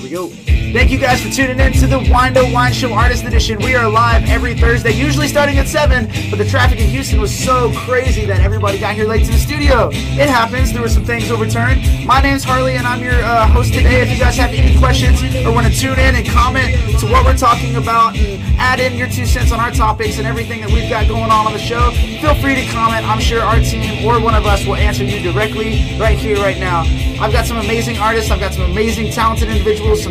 Here we go. Thank you guys for tuning in to the Whine Show Artist Edition. We are live every Thursday, usually starting at 7, but the traffic in Houston was so crazy that everybody got here late to the studio. It happens. There were some things overturned. My name's Harley, and I'm your host today. If you guys have any questions or want to tune in and comment to what we're talking about and add in your 2 cents on our topics and everything that we've got going on the show, feel free to comment. I'm sure our team or one of us will answer you directly right here, right now. I've got some amazing artists. I've got some amazing, talented individuals,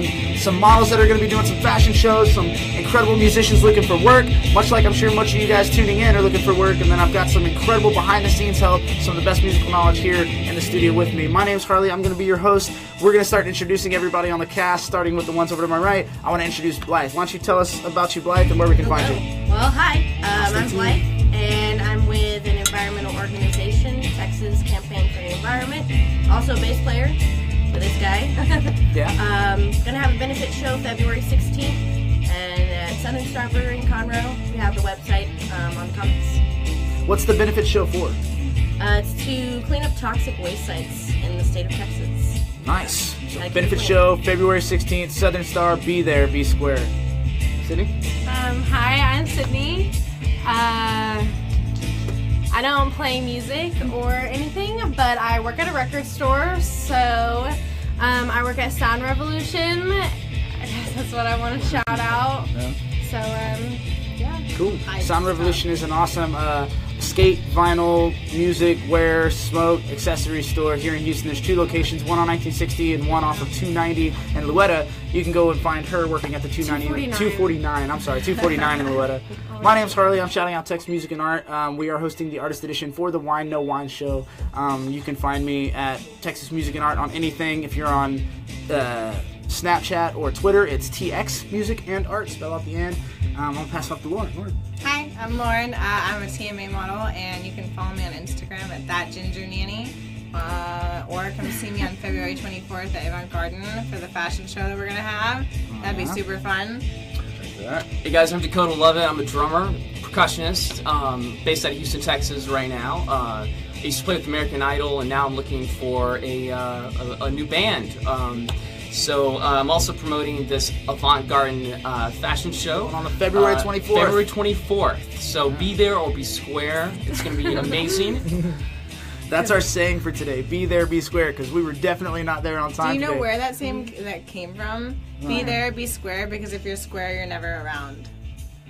some models that are going to be doing some fashion shows, some incredible musicians looking for work, much like I'm sure much of you guys tuning in are looking for work, and then I've got some incredible behind-the-scenes help, some of the best musical knowledge here in the studio with me. My name's Harley. I'm going to be your host. We're going to start introducing everybody on the cast, starting with the ones over to my right. I want to introduce Blythe. Why don't you tell us about you, Blythe, and where we can find you? Well, hi. I'm Blythe, and I'm with an environmental organization, Texas Campaign for the Environment. Also a bass player for this guy. Yeah. Gonna have a benefit show February 16th, and at Southern Star Brewery in Conroe. We have the website on the comments. What's the benefit show for? It's to clean up toxic waste sites in the state of Texas. Nice. So benefit show February 16th, Southern Star. Be there, be square. Sydney? Hi, I'm Sydney. I don't play music or anything, but I work at a record store, so I work at Sound Revolution. I guess that's what I want to shout out. Yeah. So, yeah. Cool. Sound Revolution is an awesome skate, vinyl, music, wear, smoke, accessory store here in Houston. There's 2 locations, one on 1960 and one off of 290 in Louetta. You can go and find her working at the 249 in Louetta. My name's Harley. I'm shouting out Text Music and Art. We are hosting the Artist Edition for the Whine No Whine Show. You can find me at Texas Music and Art on anything. If you're on Snapchat or Twitter, it's TX Music and Art, spell out the end. I'm going to pass it off to Lauren. Hi, I'm Lauren. I'm a TMA model, and you can follow me on Instagram at thatgingernanny. Or come see me on February 24th at Avant Garden for the fashion show that we're going to have. That'd be super fun. Hey guys, I'm Dakota Lovett. I'm a drummer, percussionist, based out of Houston, Texas right now. I used to play with American Idol, and now I'm looking for a new band. So I'm also promoting this Avant Garden fashion show on the February 24th. February 24th. So be there or be square. It's going to be amazing. That's our saying for today. Be there, be square, because we were definitely not there on time. Do you know today. where that came from? Be there, be square, because if you're square, you're never around.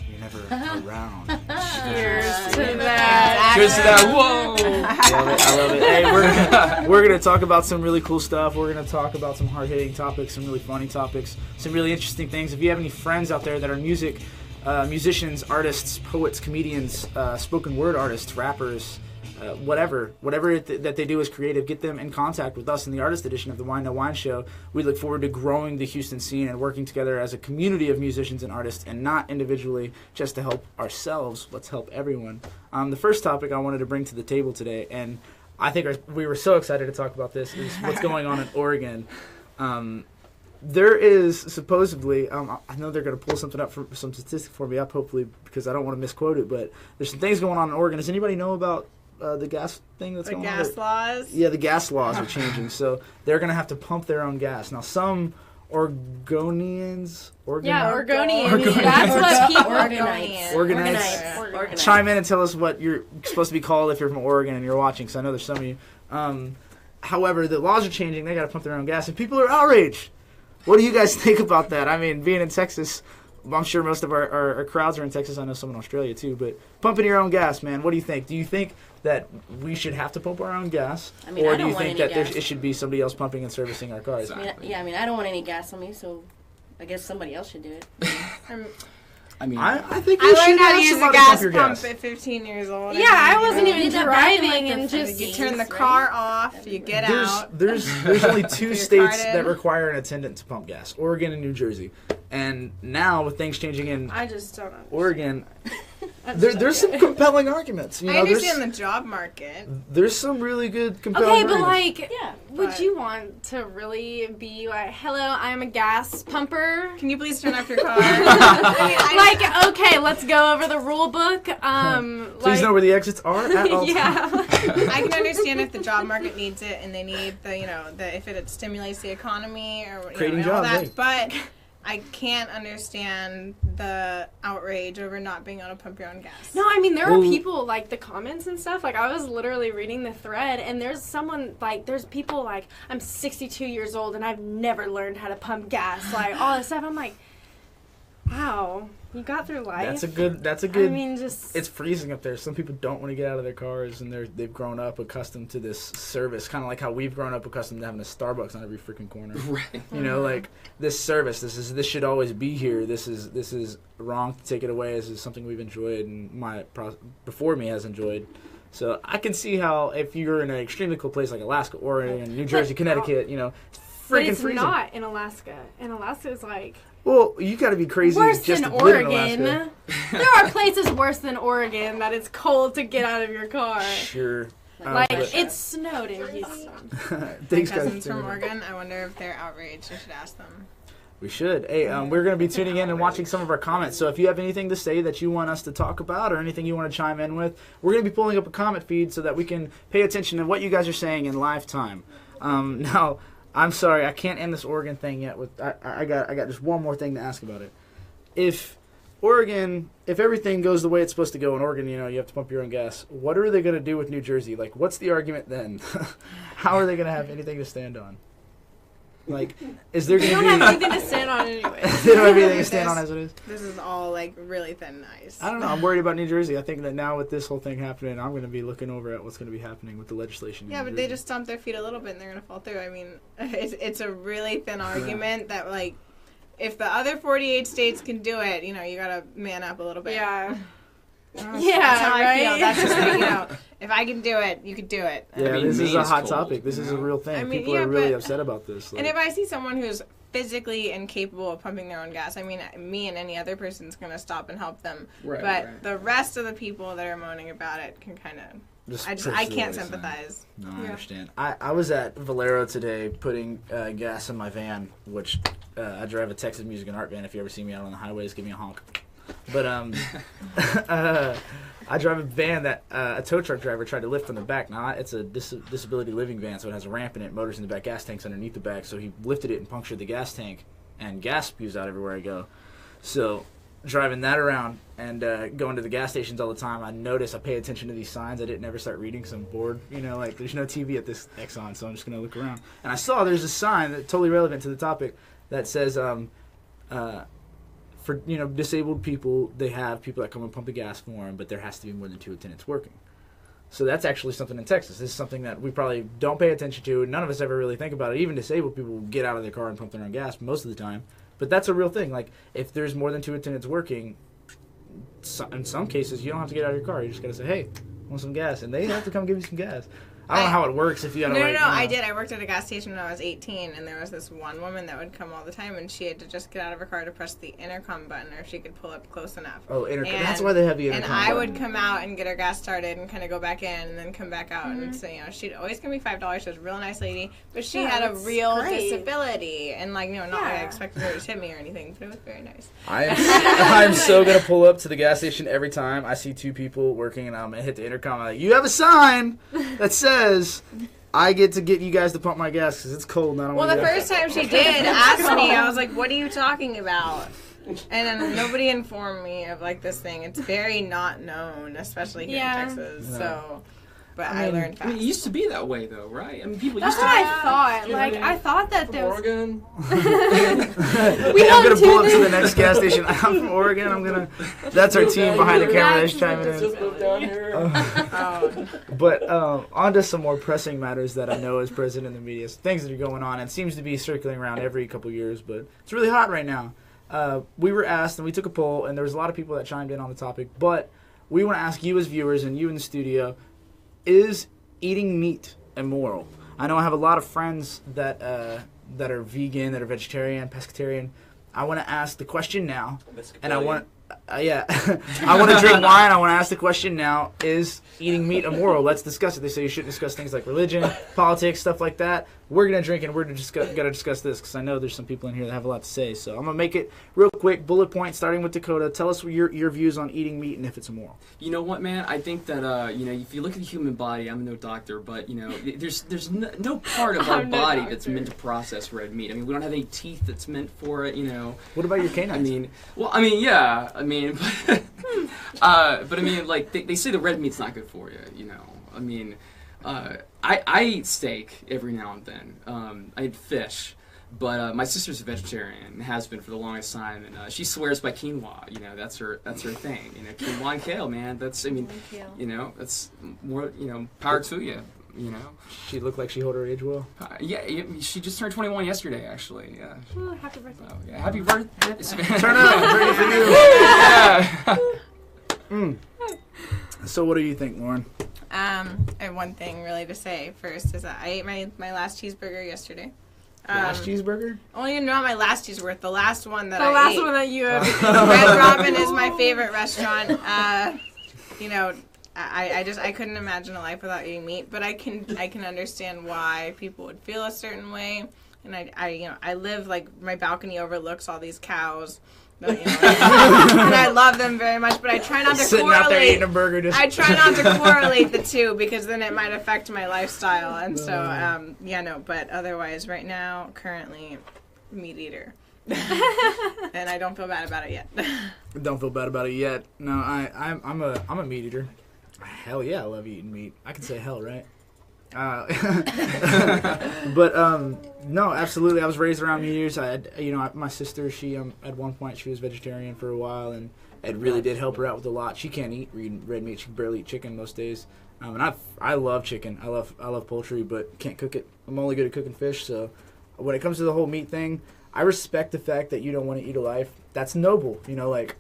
You're never around. Cheers to that. Cheers to that. Whoa. I love it. Hey, we're gonna talk about some really cool stuff. We're gonna talk about some hard-hitting topics, some really funny topics, some really interesting things. If you have any friends out there that are musicians, artists, poets, comedians, spoken word artists, rappers, whatever that they do is creative, get them in contact with us in the Artist Edition of the Whine No Whine Show. We look forward to growing the Houston scene and working together as a community of musicians and artists, and not individually just to help ourselves. Let's help everyone. The first topic I wanted to bring to the table today, and I think we were so excited to talk about this, is what's going on in Oregon. There is supposedly, I know they're going to pull something up, some statistic for me up, hopefully, because I don't want to misquote it, but there's some things going on in Oregon. Does anybody know about the gas thing that's going on? The gas laws? Yeah, the gas laws are changing, so they're going to have to pump their own gas. Now, some Oregonians. That's what people Organites. Chime in and tell us what you're supposed to be called if you're from Oregon and you're watching, because I know there's some of you. However, the laws are changing. They got to pump their own gas, and people are outraged. What do you guys think about that? I mean, being in Texas, I'm sure most of our crowds are in Texas. I know some in Australia too. But pumping your own gas, man, what do you think? Do you think that we should have to pump our own gas? I mean, or I do don't you want think any that gas. it should be somebody else pumping and servicing our cars? I mean, I don't want any gas on me, so I guess somebody else should do it. I think I you should learned how to have use a somebody gas your pump gas. at 15 years old. Yeah, I wasn't You even did that back in, driving like, and the just... You turn the car off, you get out. There's only 2 your states card in. that require an attendant to pump gas: Oregon and New Jersey. And now with things changing in I just don't know. Oregon, There's some compelling arguments. You know, I understand the job market. There's some really good compelling Okay, arguments. but like, Yeah, would you want to really be like, hello, I'm a gas pumper? Can you please turn off your car? Like, okay, let's go over the rule book. Please know where the exits are at all yeah. I can understand if the job market needs it and they need if it stimulates the economy or Creating all jobs, that. right. But I can't understand the outrage over not being able to pump your own gas. No, I mean, there are people, like, the comments and stuff. Like, I was literally reading the thread, and there's someone, like, there's people, like, I'm 62 years old, and I've never learned how to pump gas. Like, all this stuff. I'm like, wow, you got through life. That's a good. I mean, just... It's freezing up there. Some people don't want to get out of their cars, and they've grown up accustomed to this service, kind of like how we've grown up accustomed to having a Starbucks on every freaking corner. Right. You know, like this service. This should always be here. This is wrong to take it away. This is something we've enjoyed, and before me has enjoyed. So I can see how if you're in an extremely cold place like Alaska, Oregon, New Jersey, Connecticut, you know, it's But freaking it's freezing. not in Alaska. And Alaska is, like... Well, you got to be crazy worse just than to live in Oregon. Alaska. There are places worse than Oregon that it's cold to get out of your car. Sure. Like, but- it snowed in Houston. My Thanks, cousins guys. from Oregon, I wonder if they're outraged. I should ask them. We should. Hey, we're going to be tuning in and watching some of our comments. So if you have anything to say that you want us to talk about or anything you want to chime in with, we're going to be pulling up a comment feed so that we can pay attention to what you guys are saying in live time. Now, I'm sorry, I can't end this Oregon thing yet. I got just one more thing to ask about it. If everything goes the way it's supposed to go in Oregon, you know, you have to pump your own gas, what are they going to do with New Jersey? Like, what's the argument then? How are they going to have anything to stand on? Like, is there They going don't to be... have anything to stand on anyway. They don't have anything to stand on as it is? This is all like really thin ice. I don't know. I'm worried about New Jersey. I think that now with this whole thing happening, I'm going to be looking over at what's going to be happening with the legislation. in Yeah, New but they Jersey. just stomp their feet a little bit and they're gonna fall through. I mean, it's a really thin argument that like, if the other 48 states can do it, you know, you gotta man up a little bit. Yeah. That's Yeah, how I feel. right? That's just like, you know, if I can do it, you could do it. Yeah, I mean, this is Maine a is hot cold, topic. This you is a know? real thing. I mean, People yeah, are really but- upset about this. And if I see someone who's physically incapable of pumping their own gas, I mean, me and any other person's gonna stop and help them. Right, but right. the rest of the people that are moaning about it can kind of. I can't sympathize. No, I understand. I was at Valero today putting gas in my van, which I drive a Texas music and art van. If you ever see me out on the highways, give me a honk. But I drive a van that a tow truck driver tried to lift from the back. Now, it's a disability living van, so it has a ramp in it, motors in the back, gas tanks underneath the back. So he lifted it and punctured the gas tank, and gas spews out everywhere I go. So driving that around and going to the gas stations all the time, I pay attention to these signs. I didn't ever start reading because I'm bored. You know, like there's no TV at this Exxon, so I'm just going to look around. And I saw there's a sign that's totally relevant to the topic that says, for disabled people, they have people that come and pump the gas for them, but there has to be more than 2 attendants working. So that's actually something in Texas. This is something that we probably don't pay attention to, and none of us ever really think about it. Even disabled people will get out of their car and pump their own gas most of the time. But that's a real thing. Like, if there's more than 2 attendants working, in some cases, you don't have to get out of your car. You just got to say, hey, want some gas? And they have to come give you some gas. I don't know how it works if you got to, No, I did. I worked at a gas station when I was 18, and there was this one woman that would come all the time, and she had to just get out of her car to press the intercom button, or if she could pull up close enough. Oh, intercom. And- That's why they have the intercom. And I button. would come out and get her gas started and kind of go back in and then come back out. And so, she'd always give me $5. She was a real nice lady, but she Yeah, had a that's real great. disability. And, not like I Yeah. expected her to tip me or anything, but it was very nice. I'm so going to pull up to the gas station every time I see 2 people working, and I'm going to hit the intercom. I'm like, you have a sign that says, I get to get you guys to pump my gas because it's cold and I don't Well, want the to first time she did ask me, I was like, what are you talking about? And then nobody informed me of, this thing. It's very not known, especially here Yeah. in Texas. Yeah. So, but I learned fast. I mean, it used to be that way, though, right? I mean, people That's used what to. I thought. You know what I Like, mean? I thought that From there was... Oregon. We I'm going don't to pull up tune to the in. next gas station. I'm from Oregon. I'm going to... That's our team behind the camera that's chiming in. Just moved down here. But on to some more pressing matters that I know is present in the media. Things that are going on and seems to be circling around every couple years, but it's really hot right now. We were asked, and we took a poll, and there was a lot of people that chimed in on the topic, but we want to ask you as viewers and you in the studio, is eating meat immoral? I know I have a lot of friends that are vegan, that are vegetarian, pescatarian. I want to ask the question now, and I want Yeah, I want to drink wine. I want to ask the question now: is eating meat immoral? Let's discuss it. They say you shouldn't discuss things like religion, politics, stuff like that. We're gonna drink and we're gonna discuss this because I know there's some people in here that have a lot to say. So I'm gonna make it real quick. Bullet point, starting with Dakota. Tell us your views on eating meat and if it's immoral. You know what, man? I think that if you look at the human body, I'm no doctor, but there's no part of our body that's meant to process red meat. I mean, we don't have any teeth that's meant for it. What about your canines? But I mean, like they say the red meat's not good for you. I mean, I eat steak every now and then. I eat fish, but my sister's a vegetarian and has been for the longest time, and she swears by quinoa. That's her thing. Quinoa and kale, man. That's that's more. Power to you. She looked like she held her age well. Yeah, she just turned 21 yesterday, actually. Yeah. Ooh, happy birthday. Oh, yeah, happy birthday. Turn up, ready for you. Yeah. So what do you think, Lauren? I have one thing really to say first is that I ate my last cheeseburger yesterday. Last cheeseburger? Only not my last cheeseburger, the last one that The I last ate. one that you have. Red Robin is my favorite restaurant. I couldn't imagine a life without eating meat, but I can understand why people would feel a certain way. And I live, like, my balcony overlooks all these cows. And I love them very much, but I try not to Sitting correlate. out there eating a burger. I try not to correlate the two because then it might affect my lifestyle. And so, but otherwise, right now, currently, meat eater. And I don't feel bad about it yet. Don't feel bad about it yet. No, I'm a meat eater. Hell yeah, I love eating meat. I can say hell, right? But no, absolutely. I was raised around meat eaters. I had, my sister. She at one point she was vegetarian for a while, and it really did help her out with a lot. She can't eat red meat. She can barely eat chicken most days. And I love chicken. I love poultry, but can't cook it. I'm only good at cooking fish. So when it comes to the whole meat thing, I respect the fact that you don't want to eat a life. That's noble. Like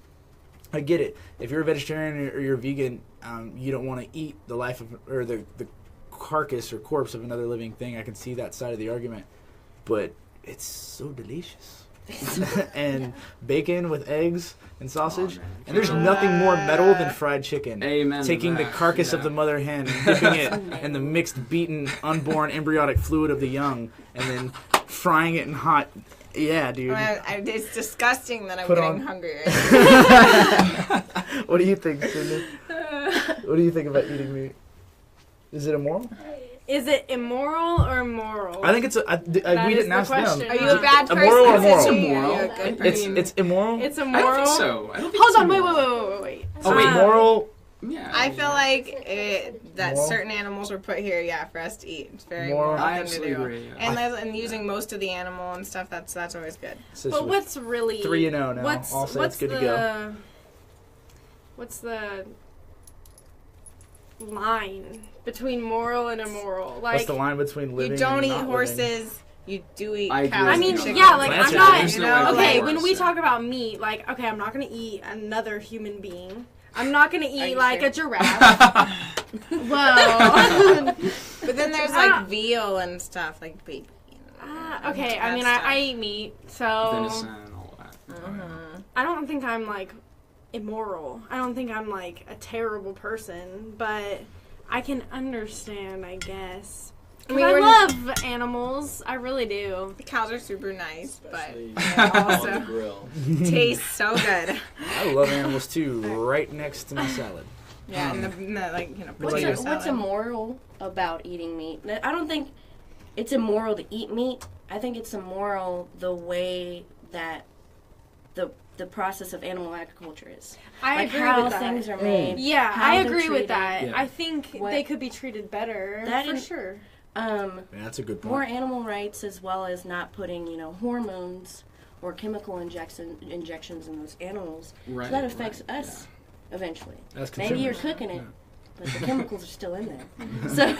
I get it. If you're a vegetarian or you're a vegan, you don't want to eat the life of or the carcass or corpse of another living thing. I can see that side of the argument, but it's so delicious. And bacon with eggs and sausage, and there's nothing more metal than fried chicken. Amen. Taking the carcass of the mother hen, dipping it in the mixed, beaten, unborn embryonic fluid of the young, and then frying it in hot. Yeah, dude. It's disgusting that I'm Put getting on- hungry. What do you think, Sydney? What do you think about eating meat? Is it immoral? Is it immoral or moral? I think it's we didn't ask them. question. Are you a bad person? Immoral or moral? It's Are you immoral. a good person? It's immoral. It's I don't immoral. think so. I don't think Hold it's on, immoral. wait. Oh, wait. Moral. Yeah. I feel like that Moral? certain animals were put here, for us to eat. It's very Moral? moral I thing absolutely to do. agree, yeah. And using most of the animal and stuff, that's always good. But what's really 3-0 now. What's I'll say what's it's good the to go. what's the line between moral and immoral? Like, What's the line between living You don't and eat not horses. living? You do eat I agree cows. with I mean, you. and chickens. yeah, like That's I'm right. not. There's no way Okay, to when force we it. talk about meat, like, okay, I'm not gonna eat another human being. I'm not gonna eat you like sure? a giraffe. Well, But then there's like veal and stuff, like bacon. okay. I That mean, stuff. I eat meat, so Venison and all that. I don't think I'm like immoral. I don't think I'm like a terrible person, but I can understand, I guess. I mean, I love animals. I really do. The cows are super nice, but Especially they on the also grill. taste so good. I love animals too. Right next to my salad. Yeah, and the like, What's potato it- salad. What's immoral about eating meat? I don't think it's immoral to eat meat. I think it's immoral the way that the process of animal agriculture is. I Like agree how with that. things are made. Yeah, how I they're agree with treated. that. Yeah. I think What- they could be treated better. That for is- sure. Yeah, that's a good point. More animal rights, as well as not putting, hormones or chemical injections in those animals. Right, So that affects right, us eventually. That's Maybe you're consumers. cooking it, Yeah. but the chemicals are still in there. So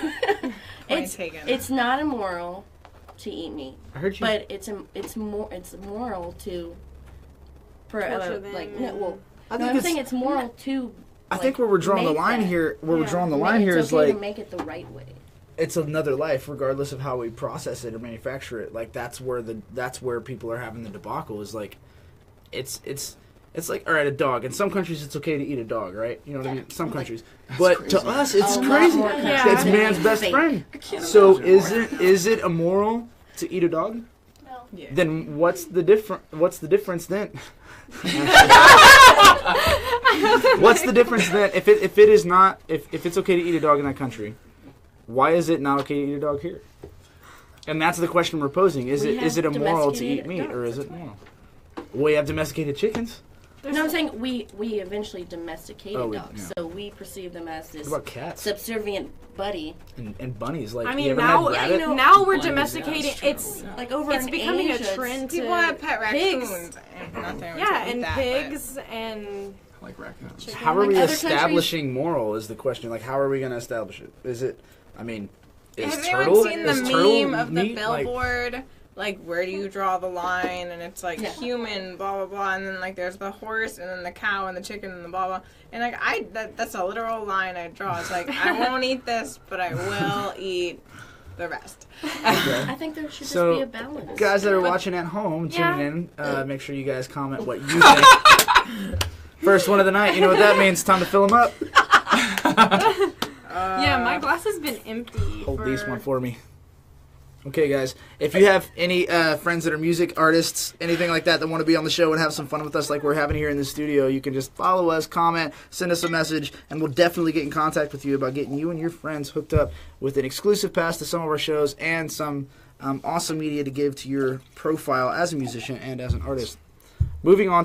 Point taken. it's not immoral to eat meat, I heard you. but it's immoral to Torture them I'm saying it's moral to. I think where we're drawing the make line that. here, we're Yeah. drawing the line here it's is okay like to make it the right way. it's another life, regardless of how we process it or manufacture it. Like that's where people are having the debacle. Is like, it's It's like, all right, a dog. In some countries, it's okay to eat a dog, right? You know what I mean? Some countries. But to us, it's crazy. Yeah. It's man's best friend. So is it immoral to eat a dog? No. Yeah. Then what's the difference then? What's the difference then? If it is not, if it's okay to eat a dog in that country, why is it not okay to eat a dog here? And that's the question we're posing. Is it immoral to eat meat, or is it moral? We have domesticated chickens. No, I'm saying we eventually domesticated Oh, dogs, so we perceive them as this What about cats? subservient buddy. And bunnies, like, I you mean, ever now had rabbit? now we're Bunnies, domesticating. yeah, It's Like over it's in becoming Asia, a trend to People have pet pigs. raccoons. And nothing wrong Yeah, with and that, pigs and I like raccoons. How are we Like other establishing moral is the question. Like, how are we going to establish it? Is it, I mean, is Has turtle, anyone seen is the turtle meme of the meat? Like, billboard? Like, where do you draw the line? And it's like Yeah. human, blah blah blah, and then like there's the horse, and then the cow, and the chicken, and the blah blah. And like that's a literal line I draw. It's like I won't eat this, but I will eat the rest. I think there should So, just be a balance. guys that are watching at home, Yeah. tuning in, make sure you guys comment what you think. First one of the night, you know what that means. Time to fill them up. yeah, my glass has been empty. Hold for... these one for me. Okay, guys. If you have any friends that are music artists, anything like that want to be on the show and have some fun with us like we're having here in the studio, you can just follow us, comment, send us a message, and we'll definitely get in contact with you about getting you and your friends hooked up with an exclusive pass to some of our shows and some awesome media to give to your profile as a musician and as an artist. Moving on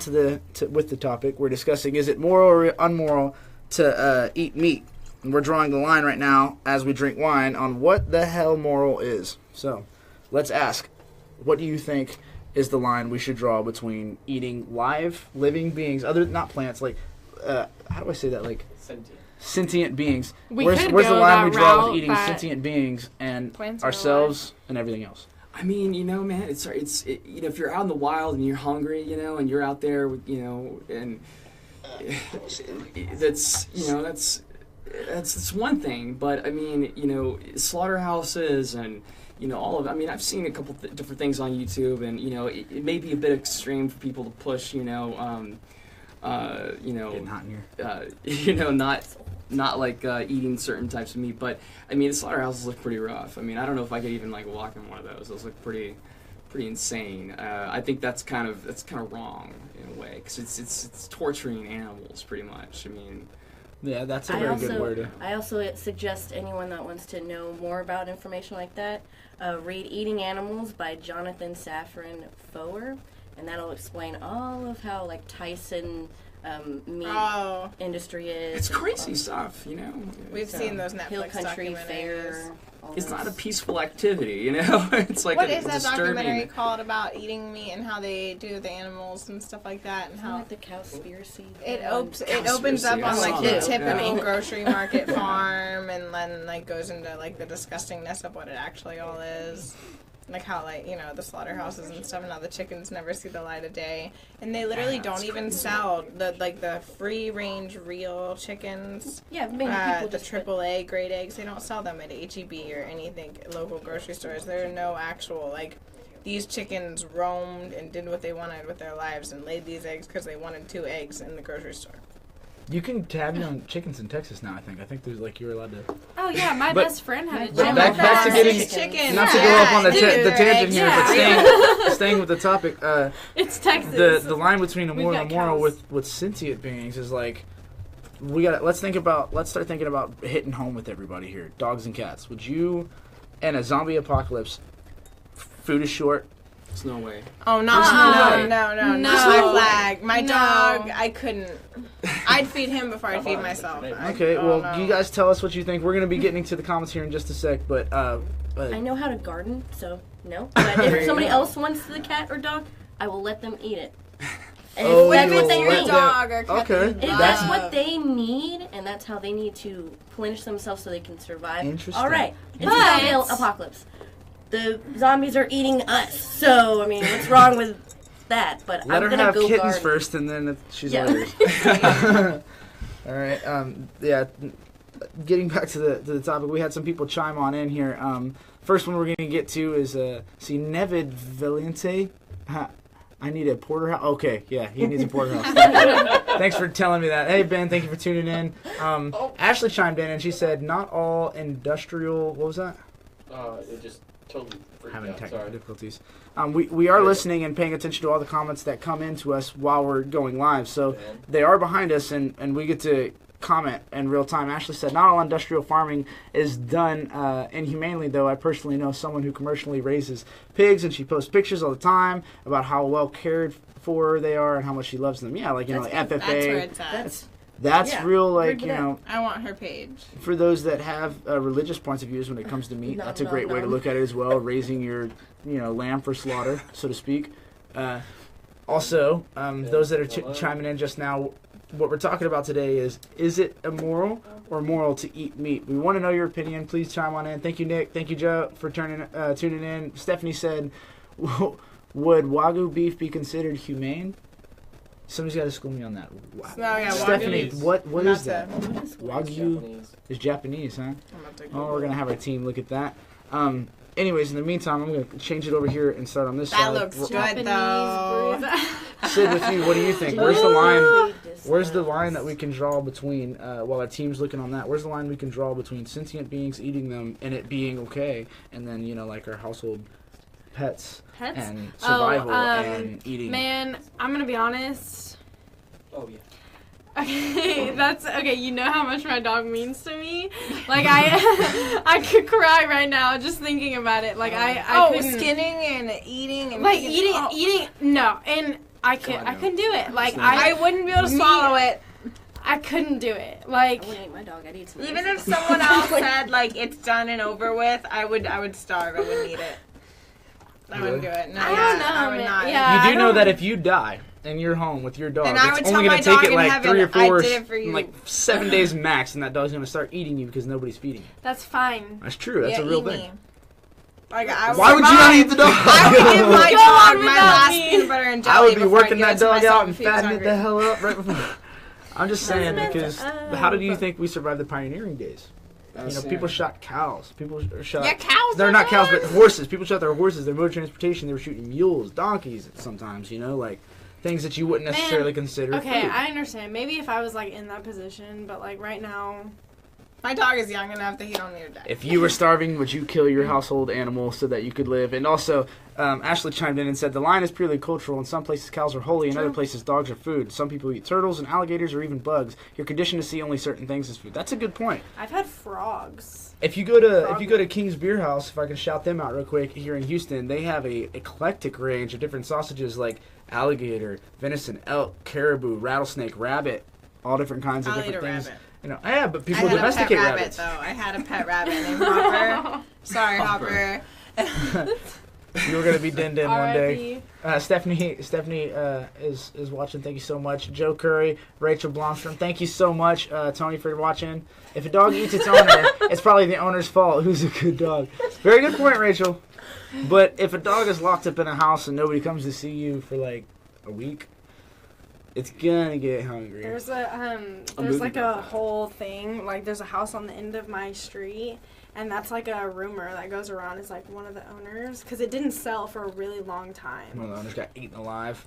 with the topic, we're discussing, is it moral or unmoral to eat meat? And we're drawing the line right now as we drink wine on what the hell moral is. So, let's ask, what do you think is the line we should draw between eating living beings, not plants, like, how do I say that, like, sentient beings? Where's the line we draw with eating sentient beings and Plants are ourselves and everything else? I mean, man, it's if you're out in the wild and you're hungry, and you're out there, and that's one thing. But I mean, slaughterhouses and all of. I mean, I've seen a couple different things on YouTube, and it may be a bit extreme for people to push. Getting hot in here. Not like eating certain types of meat, but I mean, the slaughterhouses look pretty rough. I mean, I don't know if I could even like walk in one of those. Those look pretty insane. I think that's kind of wrong in a way, because it's torturing animals pretty much. I mean, yeah, that's a very good word. I also suggest anyone that wants to know more about information like that, read Eating Animals by Jonathan Safran Foer, and that'll explain all of how like Tyson meat industry is. it's crazy stuff, We've seen those Hill Netflix Country documentaries. Fair. It's not a peaceful activity, It's like What a is that disturbing. documentary called about eating meat and how they do the animals and stuff like that, and It's how like the Cowspiracy. it opens up I on like saw the that, typical yeah. grocery market farm, and then like goes into like the disgustingness of what it actually all is. Like how the slaughterhouses and stuff, and how the chickens never see the light of day, and they literally don't even sell the free range real chickens. Yeah, maybe people The just AAA grade eggs, they don't sell them at HEB or anything local grocery stores. There are no actual these chickens roamed and did what they wanted with their lives and laid these eggs because they wanted 2 eggs in the grocery store. You can tab your own chickens in Texas now, I think. I think there's you're allowed to. Oh yeah, my But- best friend had a But gym. back to getting- chicken. Not to go up on the tangent here, Yeah. but staying with the topic, It's Texas. the line between We've immoral got and moral cows. with sentient beings is let's start thinking about hitting home with everybody here. Dogs and cats. Would you, in a zombie apocalypse, food is short, There's no way. Oh, no. No. My flag. My No. dog, I couldn't. I'd feed him before I'd feed myself. okay, you guys tell us what you think. We're going to be getting to the comments here in just a sec, but I know how to garden, so no. But if somebody else wants the cat or dog, I will let them eat it. And Oh, if that's you what will they let need, them- dog or cat Okay. that you if love. that's what they need, and that's how they need to plenish themselves so they can survive. Interesting. All right, it's a But- zombie apocalypse. The zombies are eating us, so I mean, what's wrong with that? But let I'm her gonna have go kittens garden. first, and then if she's Yeah. ours. All right. Getting back to the topic, we had some people chime on in here. First one we're going to get to is Nevid Valiente. I need a porterhouse. Okay, yeah, he needs a porterhouse. Thanks for telling me that. Hey, Ben, thank you for tuning in. Ashley chimed in and she said, not all industrial... What was that? It just totally freaked Having out. technical Sorry. difficulties. We are listening and paying attention to all the comments that come into us while we're going live. So they are behind us, and we get to comment in real time. Ashley said, not all industrial farming is done inhumanely, though. I personally know someone who commercially raises pigs, and she posts pictures all the time about how well cared for they are and how much she loves them. Yeah, like, like FFA. That's where it's at. That's Yeah, real, like, read that. I want her page. for those that have religious points of views when it comes to meat, that's a great way to look at it as well, raising your, lamb for slaughter, so to speak. Also, those that are chiming in just now, what we're talking about today is it immoral or moral to eat meat? We want to know your opinion. Please chime on in. Thank you, Nick. Thank you, Joe, for tuning in. Stephanie said, would Wagyu beef be considered humane? Somebody's got to school me on that. Wow. No, yeah, Stephanie, Wagyu's what is that? It's Wagyu Japanese. is Japanese, huh? I'm about to Oh, Google we're going to have our team look at that. Anyways, in the meantime, I'm going to change it over here and start on this That side. looks good, Japanese though. breed. Sid, with you, what do you think? Where's the line? This Where's the one. line that we can draw between, while our team's looking on that, where's the line we can draw between sentient beings eating them and it being okay, and then, like our household pets Pets? and survival Oh, and eating? Man, I'm gonna be honest. Oh, yeah. Okay, that's okay. You know how much my dog means to me. Like I could cry right now just thinking about it. Like I couldn't, skinning and eating and like picking- eating. No, and I couldn't do it. Like I wouldn't be able to swallow it. I couldn't do it. I Like wouldn't eat my dog. I'd eat some. Even if racist. someone else said like it's done and over with, I would starve. I wouldn't eat it. I wouldn't do it. No, I don't know, I would man. not. Yeah. You I do know don't- that if you die and you're home with your dog, And I it's would only tell going to my take dog it in like heaven, 3 or 4, I did it for you. like 7 days max, and that dog's going to start eating you because nobody's feeding you. that's fine. That's true. That's Yeah, a real eat thing. me. Like I Why would you not eat the dog? I would give my Go dog on my without last me. peanut butter and jelly I would be before I working give that it to dog myself out and if he was fattening it the hungry. hell up right before. I'm just saying That's because messed up. how did you think we survived the pioneering days? People shot cows. People shot. Yeah, cows. They're are not cows, good. but horses. People shot their horses. Their mode of transportation. They were shooting mules, donkeys. Sometimes, like things that you wouldn't necessarily consider. Okay, food. I understand. Maybe if I was like in that position, but like right now, My dog is young enough that he don't need to die. If you were starving, would you kill your household animal so that you could live? And also, Ashley chimed in and said, the line is purely cultural. In some places, cows are holy. In other places, dogs are food. Some people eat turtles and alligators or even bugs. You're conditioned to see only certain things as food. That's a good point. I've had frogs. If you go to King's Beer House, if I can shout them out real quick, here in Houston, they have a eclectic range of different sausages like alligator, venison, elk, caribou, rattlesnake, rabbit, all different kinds of I'll eat different a things. rabbit. Yeah, but people I had domesticate a pet rabbits. rabbit, though. I had a pet rabbit named Hopper. Sorry, Hopper. You were gonna be din din one day. R.I.P. Stephanie is watching. Thank you so much. Joe Curry, Rachel Blomstrom. Thank you so much, Tony, for watching. If a dog eats its owner, it's probably the owner's fault. Who's a good dog? Very good point, Rachel. But if a dog is locked up in a house and nobody comes to see you for like a week, it's gonna get hungry. There's a movie like about a that. whole thing. Like there's a house on the end of my street, and that's like a rumor that goes around. Is like one of the owners because it didn't sell for a really long time. One of the owners got eaten alive.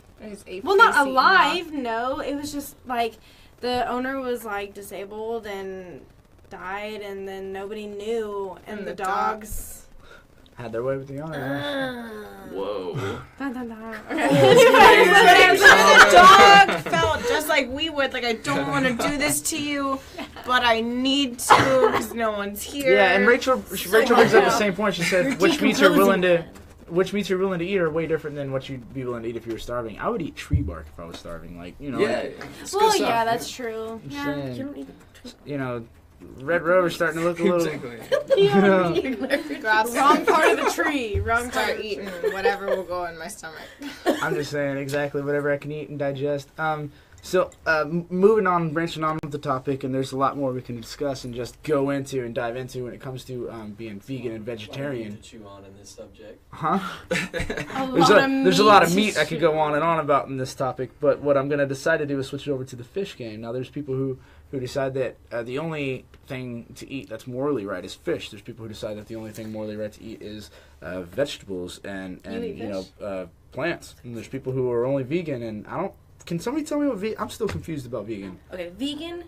Well, not alive. No, it was just like the owner was like disabled and died, and then nobody knew, and And the the dog- dogs. Had their way with the owner. Whoa. Dun, dun, dun. But Okay. the dog felt just like we would. Like, I don't want to do this to you, but I need to because no one's here. Yeah, and Rachel brings up the same point. She said, which meats you're willing to eat are way different than what you'd be willing to eat if you were starving. I would eat tree bark if I was starving. Like, Yeah. like, It's Well, good stuff. yeah, that's true. I'm Yeah. saying, You don't need Red Rover's starting to look a little. Exactly. You know, Go outside, Wrong part of the tree. Wrong part. start Of the eating tree. whatever will go in my stomach. I'm just saying exactly whatever I can eat and digest. So moving on, branching on with the topic, and there's a lot more we can discuss and just go into and dive into when it comes to being vegan and vegetarian. To chew on in this subject. Huh? A There's a lot of to meat I could chew. go on and on about in this topic, but what I'm going to decide to do is switch it over to the fish game. Now, there's people who decide that the only thing to eat that's morally right is fish. There's people who decide that the only thing morally right to eat is vegetables and You eat you know plants, and there's people who are only vegan, and I don't. Can somebody tell me what I'm still confused about vegan. Okay, vegan,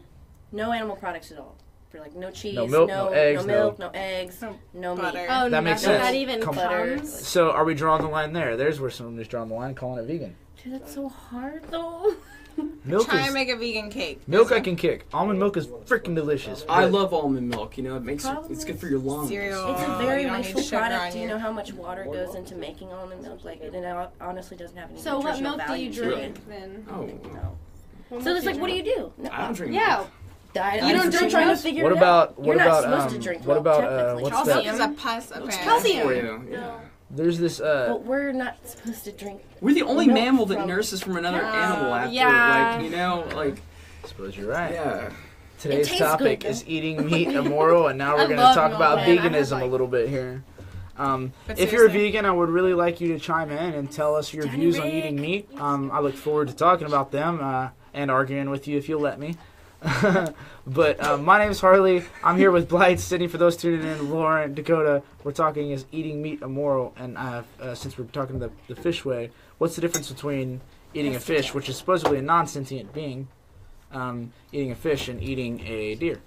no animal products at all. For like no cheese, No milk, no eggs, no eggs, no butter. meat. Oh, That makes nothing sense. that even Butter. comes. So are we drawing the line there? There's where somebody's drawing the line, calling it vegan. Dude, that's so hard though. Milk Try is and make a vegan cake. milk. I can kick. Almond milk is freaking delicious. I but- love almond milk. You know, it makes Probably. it's good for your lungs. Cereal. It's a very you don't need wasteful sugar product. on Do you your- know how much water goes into making almond milk? Like, it honestly doesn't have any So what nutritional milk do you value to it. drink then? Oh, No. What So milk it's like, what do you do? No. I don't drink Yeah. milk. You don't drink trying to figure What it about out. what You're not about supposed to drink what milk, about technically. what's Calcium. that? Milk is a pus, apparently. calcium. For you. Yeah. There's this But we're not supposed to drink. We're the only Milk mammal that from- nurses from another Yeah. animal after, Yeah. like, you know, like, I suppose you're right. yeah. Today's tastes topic good, is eating meat immoral, and now we're I going to love talk milk, about man. I have, veganism a like- little bit here. But If you're a seriously. vegan, I would really like you to chime in and tell us your views on eating meat. I look forward to talking about them and arguing with you if you'll let me. But my name's Harley. I'm here with Blythe, Sydney, for those tuning in, Lauren, Dakota. We're talking is eating meat immoral, and since we're talking the fish way, what's the difference between eating a fish, which is supposedly a non-sentient being, eating a fish and eating a deer?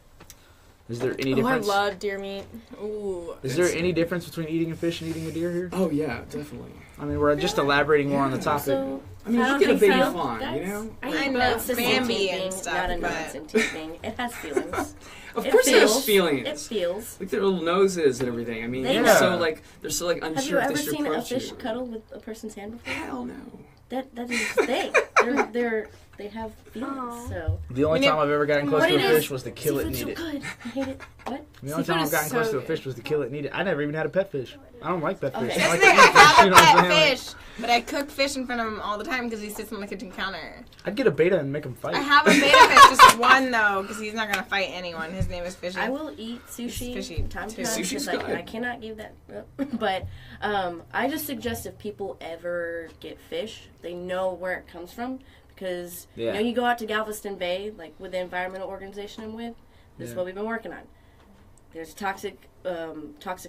Is there any Oh, I difference? love deer meat. Ooh. Is there any difference between eating a fish and eating a deer here? Oh, yeah, definitely. I mean, we're just elaborating more on the topic. So, I mean, I you don't get a think baby so. fawn, you know? I but know, it's a Bambi sentient and being, stuff, not a but- non-sentient being. It has feelings. Of It course it has feels. feelings. It feels. Like their little noses and everything. I mean, They they're know. so like unsure Have you if they ever should seen a approach fish you. cuddle with a person's hand before? Hell no. That is a thing. They have feelings. Aw. So The only We need- time I've ever gotten close what to a it fish is, was to kill it and seafood's eat so it. good. I hate it. What? The only Seafood time I've is gotten so close to a good. fish was to kill it and eat it. I never even had a pet fish. I don't like pet Okay. fish. That's I like I to eat fish. have You a know what I'm pet saying? fish, but I cook fish in front of him all the time because he sits on the kitchen counter. I'd get a beta and make him fight. I have a beta fish, just one though, because he's not gonna fight anyone. His name is Fishy. I will eat sushi It's fishy, from time to too. time Sushi's because good. I cannot give that up. But I just suggest if people ever get fish, they know where it comes from. Because Yeah. you go out to Galveston Bay, like with the environmental organization I'm with, this is Yeah. what we've been working on. There's a toxic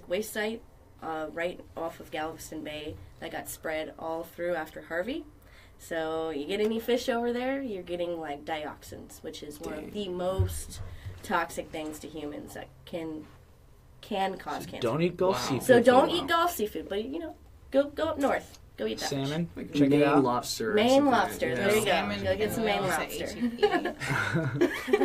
waste site right off of Galveston Bay that got spread all through after Harvey. So you get any fish over there, you're getting like dioxins, which is one of the most toxic things to humans that can cause cancer. Don't eat Gulf Wow. seafood. So don't Wow. eat Gulf seafood, but go up north. Go eat that fish. Salmon. Like Check Maine it out. lobster. or Maine something. lobster, Yeah. there you go. Salmon Go get some Maine and lobster. HEB.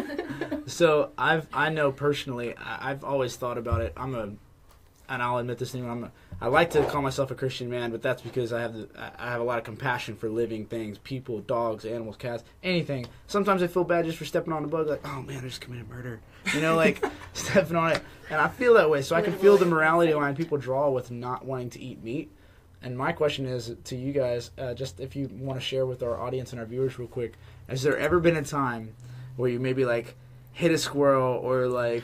So I know personally, I've always thought about it. And I'll admit this thing. I like to call myself a Christian man, but that's because I have a lot of compassion for living things, people, dogs, animals, cats, anything. Sometimes I feel bad just for stepping on a bug, like, oh man, I just committed murder, like stepping on it. And I feel that way, so I can feel the morality line people draw with not wanting to eat meat. And my question is to you guys, just if you want to share with our audience and our viewers real quick, has there ever been a time where you maybe like hit a squirrel or like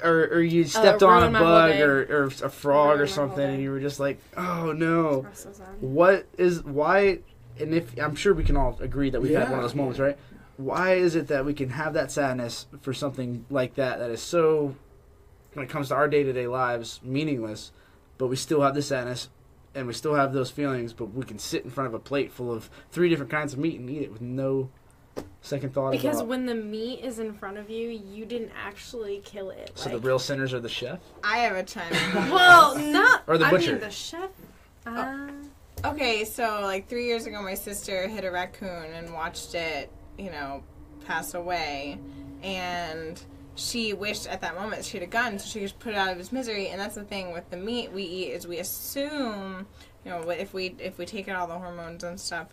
or you stepped on a ruined my whole bug day. or a frog or Ruined my whole something and day. you were just like, oh no, I'm so sad. why, and if I'm sure we can all agree that we've had one of those Yeah. moments, right? Why is it that we can have that sadness for something like that is so, when it comes to our day-to-day lives, meaningless, but we still have the sadness and we still have those feelings, but we can sit in front of a plate full of 3 different kinds of meat and eat it with no second thought Because about. when the meat is in front of you, you didn't actually kill it. So like, the real sinners are the chef? I have a chime in. well, not Or the I butcher. mean, the chef. Okay, so like 3 years ago, my sister hit a raccoon and watched it, pass away, and she wished at that moment she had a gun so she could put it out of his misery. And that's the thing with the meat we eat is we assume, if we take out all the hormones and stuff,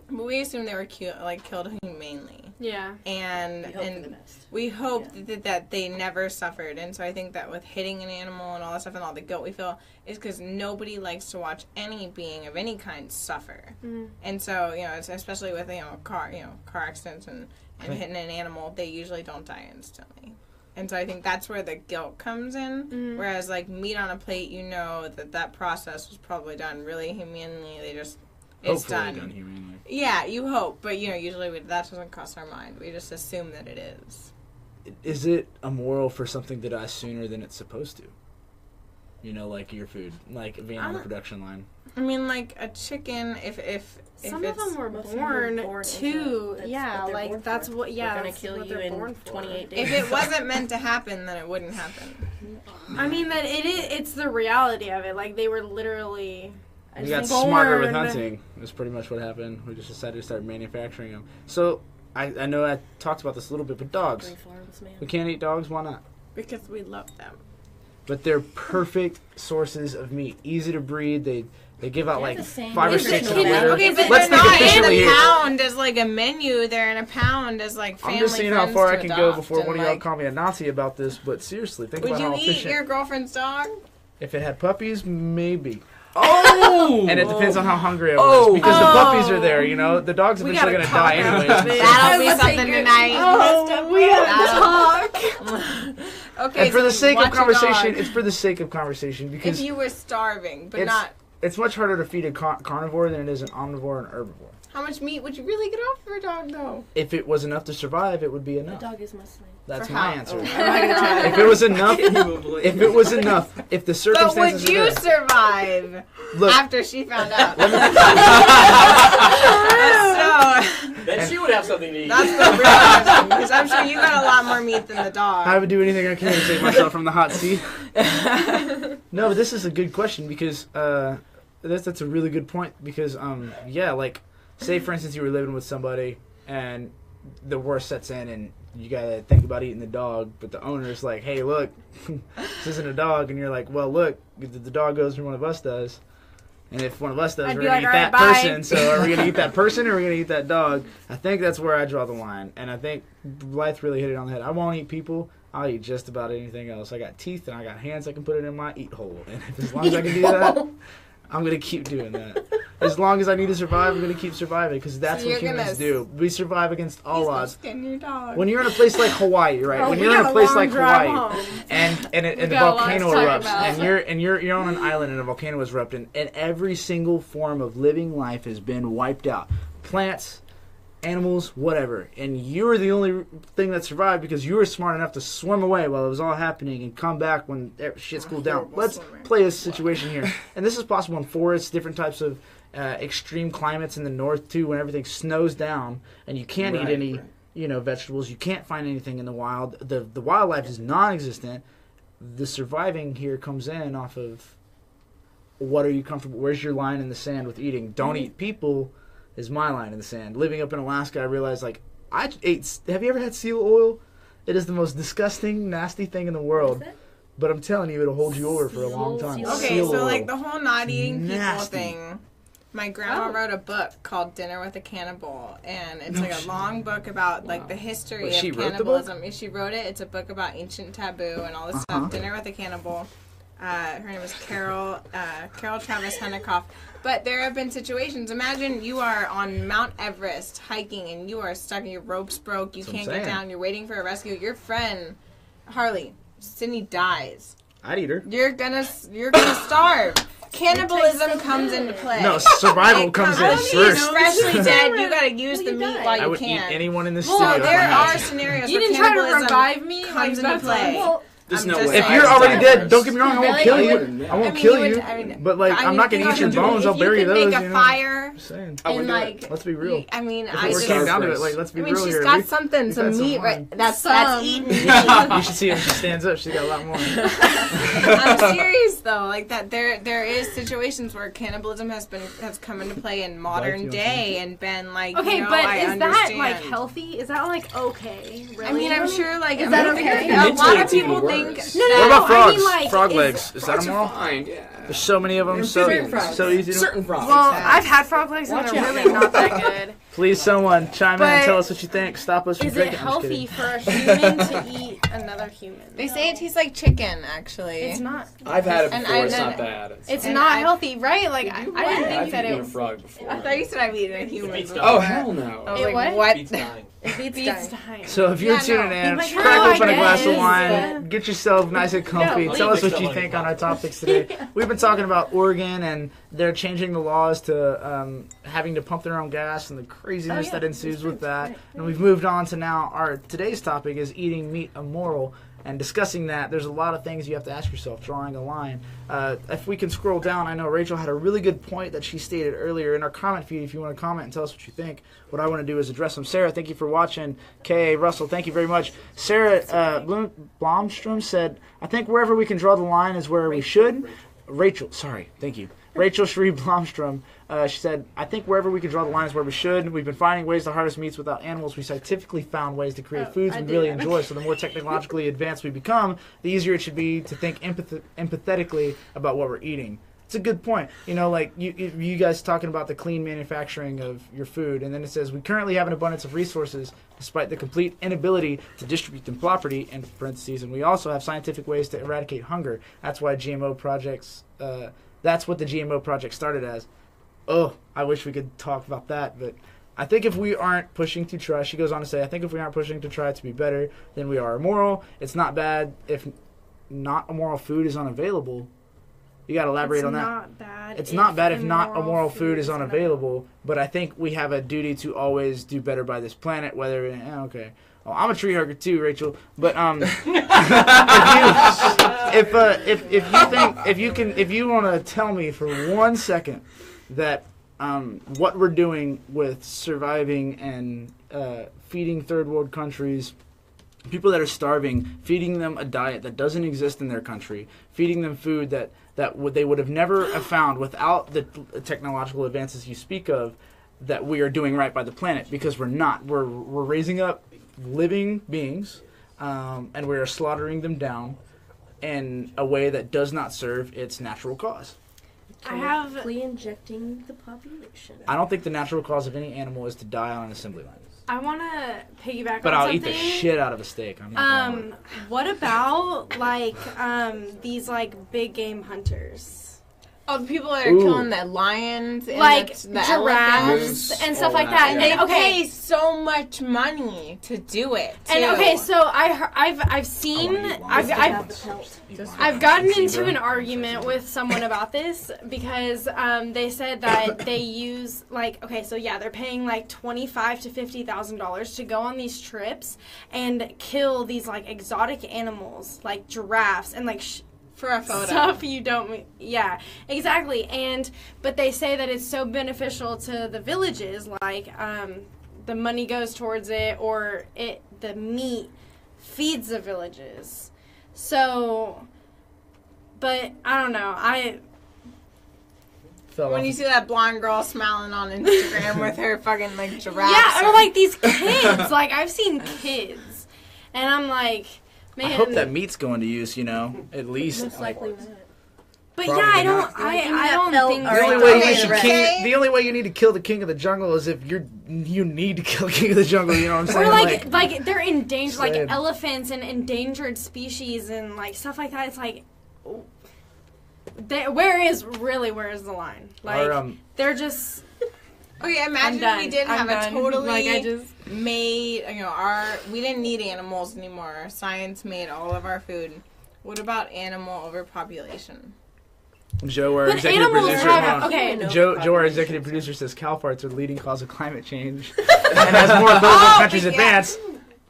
but we assume they were killed humanely. Yeah. And We hope for the best. we hope that they never suffered. And so I think that with hitting an animal and all that stuff and all the guilt we feel is because nobody likes to watch any being of any kind suffer. Mm. And so, it's especially with, car accidents and hitting an animal, they usually don't die instantly. And so I think that's where the guilt comes in. Mm. Whereas like meat on a plate, that process was probably done really humanely. It's Hopefully done. humanely. Yeah, you hope, but usually that doesn't cross our mind. We just assume that it is. Is it immoral for something to die sooner than it's supposed to? Like your food, like being on the production line. I mean, like a chicken, if Some of them were Most of them were born into too. it. That's Yeah, what they're born like that's for. what. Yeah, We're gonna that's kill what you they're born in for. 28 days. if it wasn't meant to happen, then it wouldn't happen. I mean, that it's the reality of it. Like they were literally. We got born. smarter with hunting. That's pretty much what happened. We just decided to start manufacturing them. So, I know I talked about this a little bit, but dogs. 3 farms, man. We can't eat dogs, why not? Because we love them. But they're perfect sources of meat. Easy to breed. They give out They're like the same 5 or as 6 the in a kid- litter. Okay, but Let's they're think not in efficiently a here. pound as like a menu. They're in a pound as like family. I'm just seeing how far I friends can to go adopt before one of and, y'all like, call me a Nazi about this. But seriously, think Would about you how eat efficient. your girlfriend's dog? If it had puppies, maybe. Oh! And it depends on how hungry I was. Because the puppies are there, you know. The dog's We eventually gotta going to die talk about anyways. this. That'll be I was something like, tonight. Oh, we gotta talk. Okay, And for the so sake of watch a conversation, dog. it's for the sake of conversation because If you were starving, but it's, not. it's much harder to feed a carnivore than it is an omnivore and herbivore. How much meat would you really get off for a dog, though? If it was enough to survive, it would be The enough. dog is my slave. That's For my how? answer. Oh. If it was enough, if it was enough, if the But circumstances would you were there, survive look, after she found out? so Then she would have something to eat. that's the real question, because I'm sure you got a lot more meat than the dog. I would do anything I can to save myself from the hot seat. No, but this is a good question because that's a really good point because yeah, like say for instance you were living with somebody and the worst sets in and you gotta think about eating the dog, but the owner's like, hey, look, this isn't a dog, and you're like, well, look, the dog goes when one of us does. And if one of us does, I'd we're be going to like, eat "All that right, bye." person. So are we going to eat that person or are we going to eat that dog? I think that's where I draw the line. And I think Blythe really hit it on the head. I won't eat people. I'll eat just about anything else. I got teeth and I got hands I can put it in my eat hole. And as long as I can do that, I'm going to keep doing that. As long as I need to survive, I'm going to keep surviving because that's So what you're humans gonna do. We survive against all Please don't odds. skin your dog. When you're in a place like Hawaii, right? Oh, when we you're in got a place long like drive Hawaii home. and the got a lot to volcano talk erupts about. and you're on an island and a volcano is erupting and every single form of living life has been wiped out. Plants, animals, whatever. And you're the only thing that survived because you were smart enough to swim away while it was all happening and come back when shit's cooled down. Horrible Let's swimmer. play a situation here. And this is possible in forests, different types of extreme climates in the north too, when everything snows down and you can't eat any vegetables. You can't find anything in the wild. The wildlife is non-existent. The surviving here comes in off of what are you comfortable? Where's your line in the sand with eating? Don't eat people is my line in the sand. Living up in Alaska, I realized I ate. Have you ever had seal oil? It is the most disgusting, nasty thing in the world. What's that? But I'm telling you, it'll hold you over for a long time. Seal Okay, Seal so oil. like the whole not eating people Nasty. thing. My grandma Oh. wrote a book called Dinner with a Cannibal, and it's like a long book about like the history Wait, she of wrote the book? cannibalism. Yeah, she wrote it. It's a book about ancient taboo and all this Uh-huh. stuff. Dinner with a Cannibal. Her name is Carol Travis Hennekoff. But there have been situations. Imagine you are on Mount Everest hiking and you are stuck and your rope's broke. You That's what I'm can't get saying. down. You're waiting for a rescue. Your friend Harley, Sydney dies. I'd eat her. You're gonna starve. Cannibalism comes into play. No, survival It comes in I don't mean first. freshly dead. You gotta use Well, the you meat die. while you I would can. eat anyone in this Well, studio. if there I had are to. scenarios You where didn't try to cannibalism revive me? comes Like, into that's play. Well, There's I'm no just way. If saying. you're already I'd dead, die don't get me wrong, I won't Really? kill I you. wouldn't. I won't mean, kill you you. would- I mean, But like, I'm not gonna think eat your of it, bones. I'll if bury you could those. make a You know. fire Just saying. I and wouldn't do like. it. Let's be real. I mean, If I it just. came down to it, first. like, let's be I mean, real she's here. got something, we've some had some meat, wine. right? That's Some. eaten meat. You should see her. She stands up. She's got a lot more. I'm serious though, like that there is situations where cannibalism has come into play in modern you day and been like Okay, you know, but I is that understand. like healthy? Is that like okay? Really? I mean, I'm sure like Is I that mean, okay? A lot Mentally, of it's even people think. worse. No, What about I frogs? mean, like, Frog is- legs. Is that Frogs them are all? fine, yeah. There's so many of them. Certain So frogs. easy to. Certain frogs. Well, I've had frog legs and Watch they're out. really not that good. Please, someone chime in But and tell us what you think. Stop us from Is it drinking. I'm just healthy kidding. for a human to eat another human? They say it tastes like chicken, actually. It's not. I've had it And before. It's I- not bad. It's And not I- healthy, right? Like I didn't I've think that eaten it a was. frog before. I thought you said I've eaten a human. beats before. Oh, hell I no. was It like, what? what? Beats dying. It beats dying. So if you're Yeah, tuning no. in, Like, crack no, open I a glass of guess, wine, but- get yourself nice and comfy. No, Tell us leave what it you alone. think on our topics today. We've been talking about Oregon and they're changing the laws to having to pump their own gas and the craziness Oh, yeah. that ensues That's with right. that. Right. And we've moved on to now our today's topic is eating meat immoral. And discussing that, there's a lot of things you have to ask yourself, drawing a line. If we can scroll down, I know Rachel had a really good point that she stated earlier in our comment feed. If you want to comment and tell us what you think, what I want to do is address them. Sarah, thank you for watching. Kay, Russell, thank you very much. Sarah Blomstrom said, I think wherever we can draw the line is where we should. Rachel, sorry, thank you. Rachel Shree Blomstrom, she said, I think wherever we can draw the line is where we should. We've been finding ways to harvest meats without animals. We scientifically found ways to create foods we really enjoy. So the more technologically advanced we become, the easier it should be to think empathetically about what we're eating. It's a good point. You know, like you guys talking about the clean manufacturing of your food, and then it says, we currently have an abundance of resources despite the complete inability to distribute them properly, in parentheses, and we also have scientific ways to eradicate hunger. That's why GMO projects... that's what the GMO project started as. Oh, I wish we could talk about that, but I think if we aren't pushing to try, she goes on to say, I think if we aren't pushing to try to be better, then we are immoral. It's not bad if not immoral food is unavailable. You got to elaborate on that. It's not bad if not immoral food is unavailable, but I think we have a duty to always do better by this planet, whether, okay. Oh, I'm a tree hugger too, Rachel. But if you want to tell me for 1 second that what we're doing with surviving and feeding third world countries, people that are starving, feeding them a diet that doesn't exist in their country, feeding them food that they would have never have found without the technological advances you speak of, that we are doing right by the planet, because we're not. We're raising up living beings, and we are slaughtering them down in a way that does not serve its natural cause. Chemically injecting the population. I don't think the natural cause of any animal is to die on an assembly line. I want to piggyback but on I'll something. eat the shit out of a steak. I'm not gonna lie. What about these big game hunters? Oh, the people that are killing the lions and the giraffes and stuff like that. And they pay so much money to do it, too. And so I've gotten into an argument with someone about this because they said that they use they're paying $25,000 to $50,000 to go on these trips and kill these exotic animals like giraffes and for a photo. Stuff you don't... Yeah, exactly. But they say that it's so beneficial to the villages, the money goes towards it, or the meat feeds the villages. So, but I don't know. When you see that blonde girl smiling on Instagram with her fucking giraffes. Yeah, or these kids. I've seen kids. And I'm like... Man. I hope that meat's going to use, at least. Most likely not. But yeah, I don't think the only way you need to kill the king of the jungle is if you need to kill the king of the jungle. You know what I'm saying? Or they're endangered, elephants and endangered species and stuff like that. It's where is the line? They're just. Okay, imagine if we did have a totally made, we didn't need animals anymore. Science made all of our food. What about animal overpopulation? Joe, our executive producer, Joe, our executive producer, says cow farts are the leading cause of climate change. And as more third world countries advance,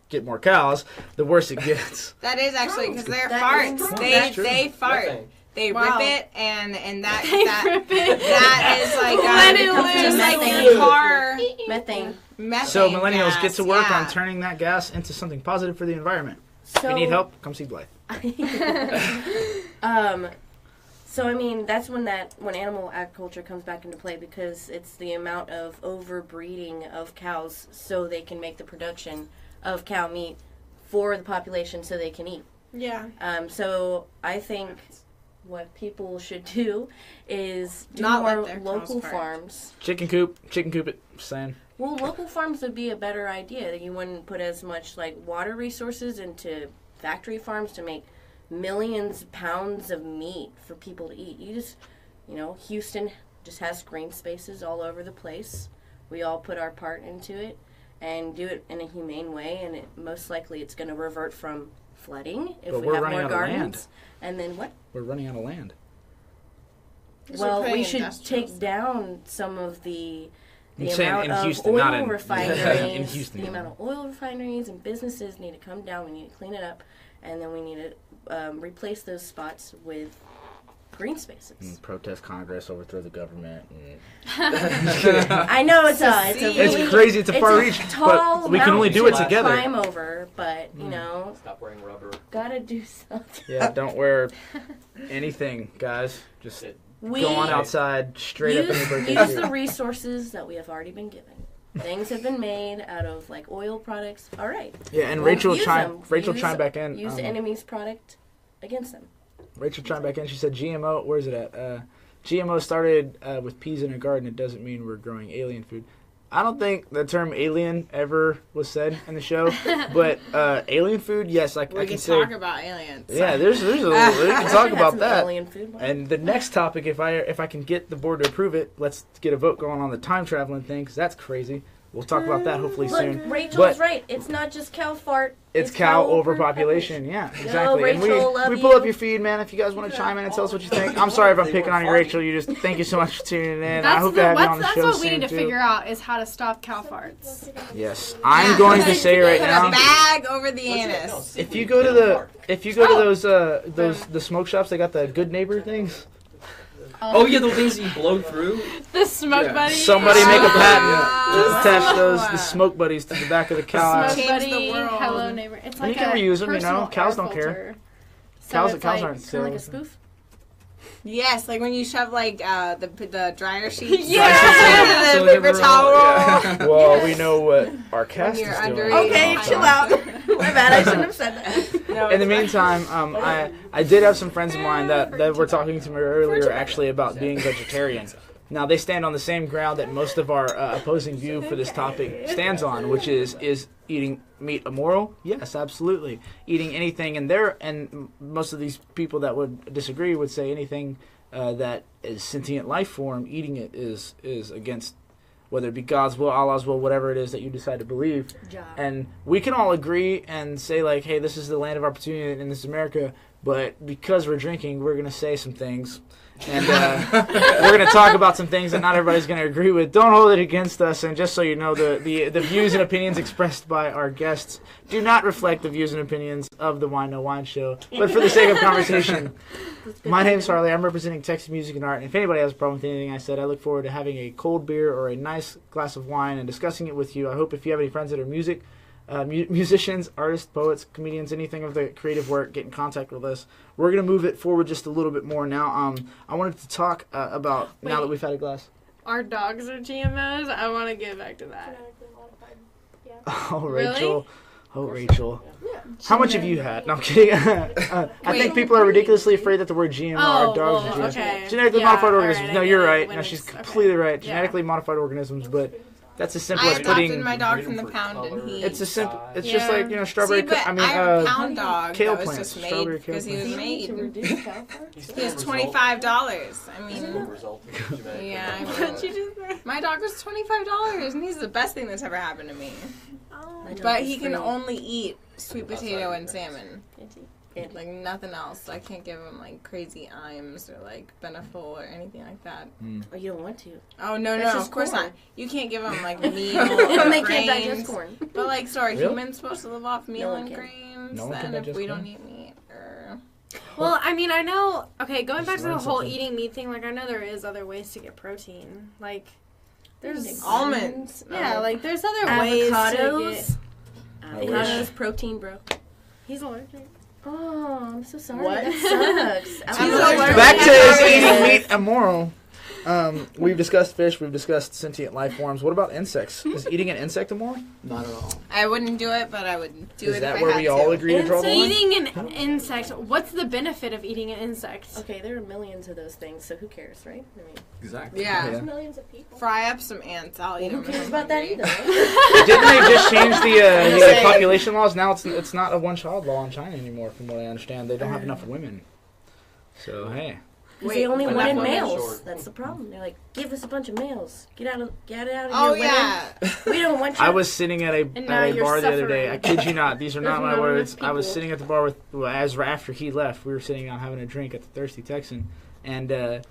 get more cows, the worse it gets. That is actually because they're farts. They fart. They rip it, and that is car methane. So millennials get to work on turning that gas into something positive for the environment. If you need help, come see Blythe. So I mean, that's when animal agriculture comes back into play, because it's the amount of overbreeding of cows so they can make the production of cow meat for the population so they can eat. Yeah. So I think what people should do is do not more let their local farms. Chicken coop it. Just saying. Well, local farms would be a better idea. You wouldn't put as much water resources into factory farms to make millions of pounds of meat for people to eat. You just, Houston just has green spaces all over the place. We all put our part into it and do it in a humane way, and most likely it's going to revert from flooding if we have more gardens. And then what? We're running out of land. Well, we should take down some of the amount of Houston, oil refineries. In Houston. The amount of oil refineries and businesses need to come down. We need to clean it up and then we need to replace those spots with green spaces. Protest Congress, overthrow the government. I know it's it's crazy. It's a far reach, but we can only do it together. Climb over, but you know, Stop wearing rubber. gotta do something. Yeah, don't wear anything, guys. Just go on outside, straight up in your birthday use suit. the resources that we have already been given. Things have been made out of like oil products. All right. Yeah, and Well, Rachel use chimed them. back in. Use the enemy's product against them. Rachel chimed back in. She said, "GMO. Where's it at? GMO started with peas in a garden. It doesn't mean we're growing alien food." I don't think the term alien ever was said in the show, but alien food, yes, We I can can say. talk about aliens. Yeah, there's a we can talk about Some that. alien food. And the next topic, if I can get the board to approve it, let's get a vote going on the time traveling thing, because that's crazy. We'll talk about that hopefully Look, soon. Rachel's right. It's not just cow fart. It's cow overpopulation. Yeah, exactly. Rachel, and love we pull up you. your feed, man. If you guys want to chime in and tell us what you think. I'm sorry if I'm picking on you, Rachel. You just thank you so much for tuning in. I hope to have you on the that's show what we soon, need to too. figure out is how to stop cow farts. Yes, I'm going to say right Put a now. bag over the anus. If you go to the smoke shops, they got the good neighbor things. Oh yeah, the things you blow through. The smoke buddy. Somebody make a patent. Ah. Attach the smoke buddies to the back of the cow. Smoke Change buddy, the world. hello neighbor. It's And like you can a reuse them, you know. personal Cows air don't care. filter. So Cows it's aren't Kind of like a so. spoof. Yes, like when you shove like the dryer sheets Yeah. into the paper towel. Well, we know what our cast you're is doing. underage. Okay, Oh, chill out. My bad. I shouldn't have said that. No, In the it's meantime, I did have some friends of mine that were talking to me earlier actually about being vegetarian. Now, they stand on the same ground that most of our opposing view for this topic stands on, which is eating meat immoral? Yes, absolutely. Eating anything, and most of these people that would disagree would say anything that is sentient life form, eating it is against, whether it be God's will, Allah's will, whatever it is that you decide to believe. And we can all agree and say, like, hey, this is the land of opportunity and this is America, but because we're drinking, we're going to say some things. And we're going to talk about some things that not everybody's going to agree with. Don't hold it against us. And just so you know, the views and opinions expressed by our guests do not reflect the views and opinions of the Wine No Wine Show. But for the sake of conversation, my name's Harley. I'm representing Texas Music and Art. And if anybody has a problem with anything I said, I look forward to having a cold beer or a nice glass of wine and discussing it with you. I hope if you have any friends that are musicians, artists, poets, comedians, anything of the creative work, get in contact with us. We're going to move it forward just a little bit more now. I wanted to talk about, now that we've had a glass. Our dogs are GMOs. I want to get back to that. Oh, Really? Rachel. Oh, Rachel. How much have you had? No, I'm kidding. I think people are ridiculously afraid that the word GMO are dogs well, are GMOs. okay. Genetically Yeah, modified all organisms. right, No, I you're get it right. when No, she's it's- completely right. Yeah. Genetically modified organisms, but that's as simple I as adopted putting... my dog from the pound, and he. It's a simple. It's Yeah. just like, strawberry. See, but I have a pound dog kale that was plants, just strawberry made kale because he was plants. made. He was $25. I mean, yeah. I What you mean, just said? my dog was $25, and he's the best thing that's ever happened to me. My dog But is he can free. only eat sweet potato and salmon. Andy. Like nothing else. I can't give him like crazy Iams or like Beneful or anything like that. Oh, you don't want to. Oh no, That's no, just of course corn. not. You can't give them like meal And or they can't digest grains. corn. But like, so are Really? humans supposed to live off meal one and can. grains? No one can then if digest we corn? don't eat meat, or Well, I mean, I know. Okay, going back to the learn whole something. eating meat thing, like I know there is other ways to get protein. Like there's almonds. yeah, like there's other ways to Avocados. get. Avocados, protein, bro. He's allergic. Oh, I'm so sorry. What? That sucks. I'm Avocados- allergic. Back to Yeah. eating meat immoral. We've discussed fish. We've discussed sentient life forms. What about insects? Is eating an insect immoral? Not at all. I wouldn't do it, but I would do Is it that if where I had we all to. agree to draw the line? Eating an insect. What's the benefit of eating an insect? Okay, there are millions of those things, so who cares, right? I mean, Exactly. Yeah. Yeah. millions of people. Fry up some ants. I'll eat Who them. cares about that either? Right? Didn't they just change the saying. population laws? Now it's not a one-child law in China anymore, from what I understand. They don't have enough women. So hey, Because they only but wanted that one is males. short. That's the problem. They're like, give us a bunch of males. Get out of Oh here, yeah. women. We don't want you. I was sitting at a now you're bar the other day. suffering. I kid you not. These are not There's my not words. enough I was people. sitting at the bar after he left. We were sitting down having a drink at the Thirsty Texan, and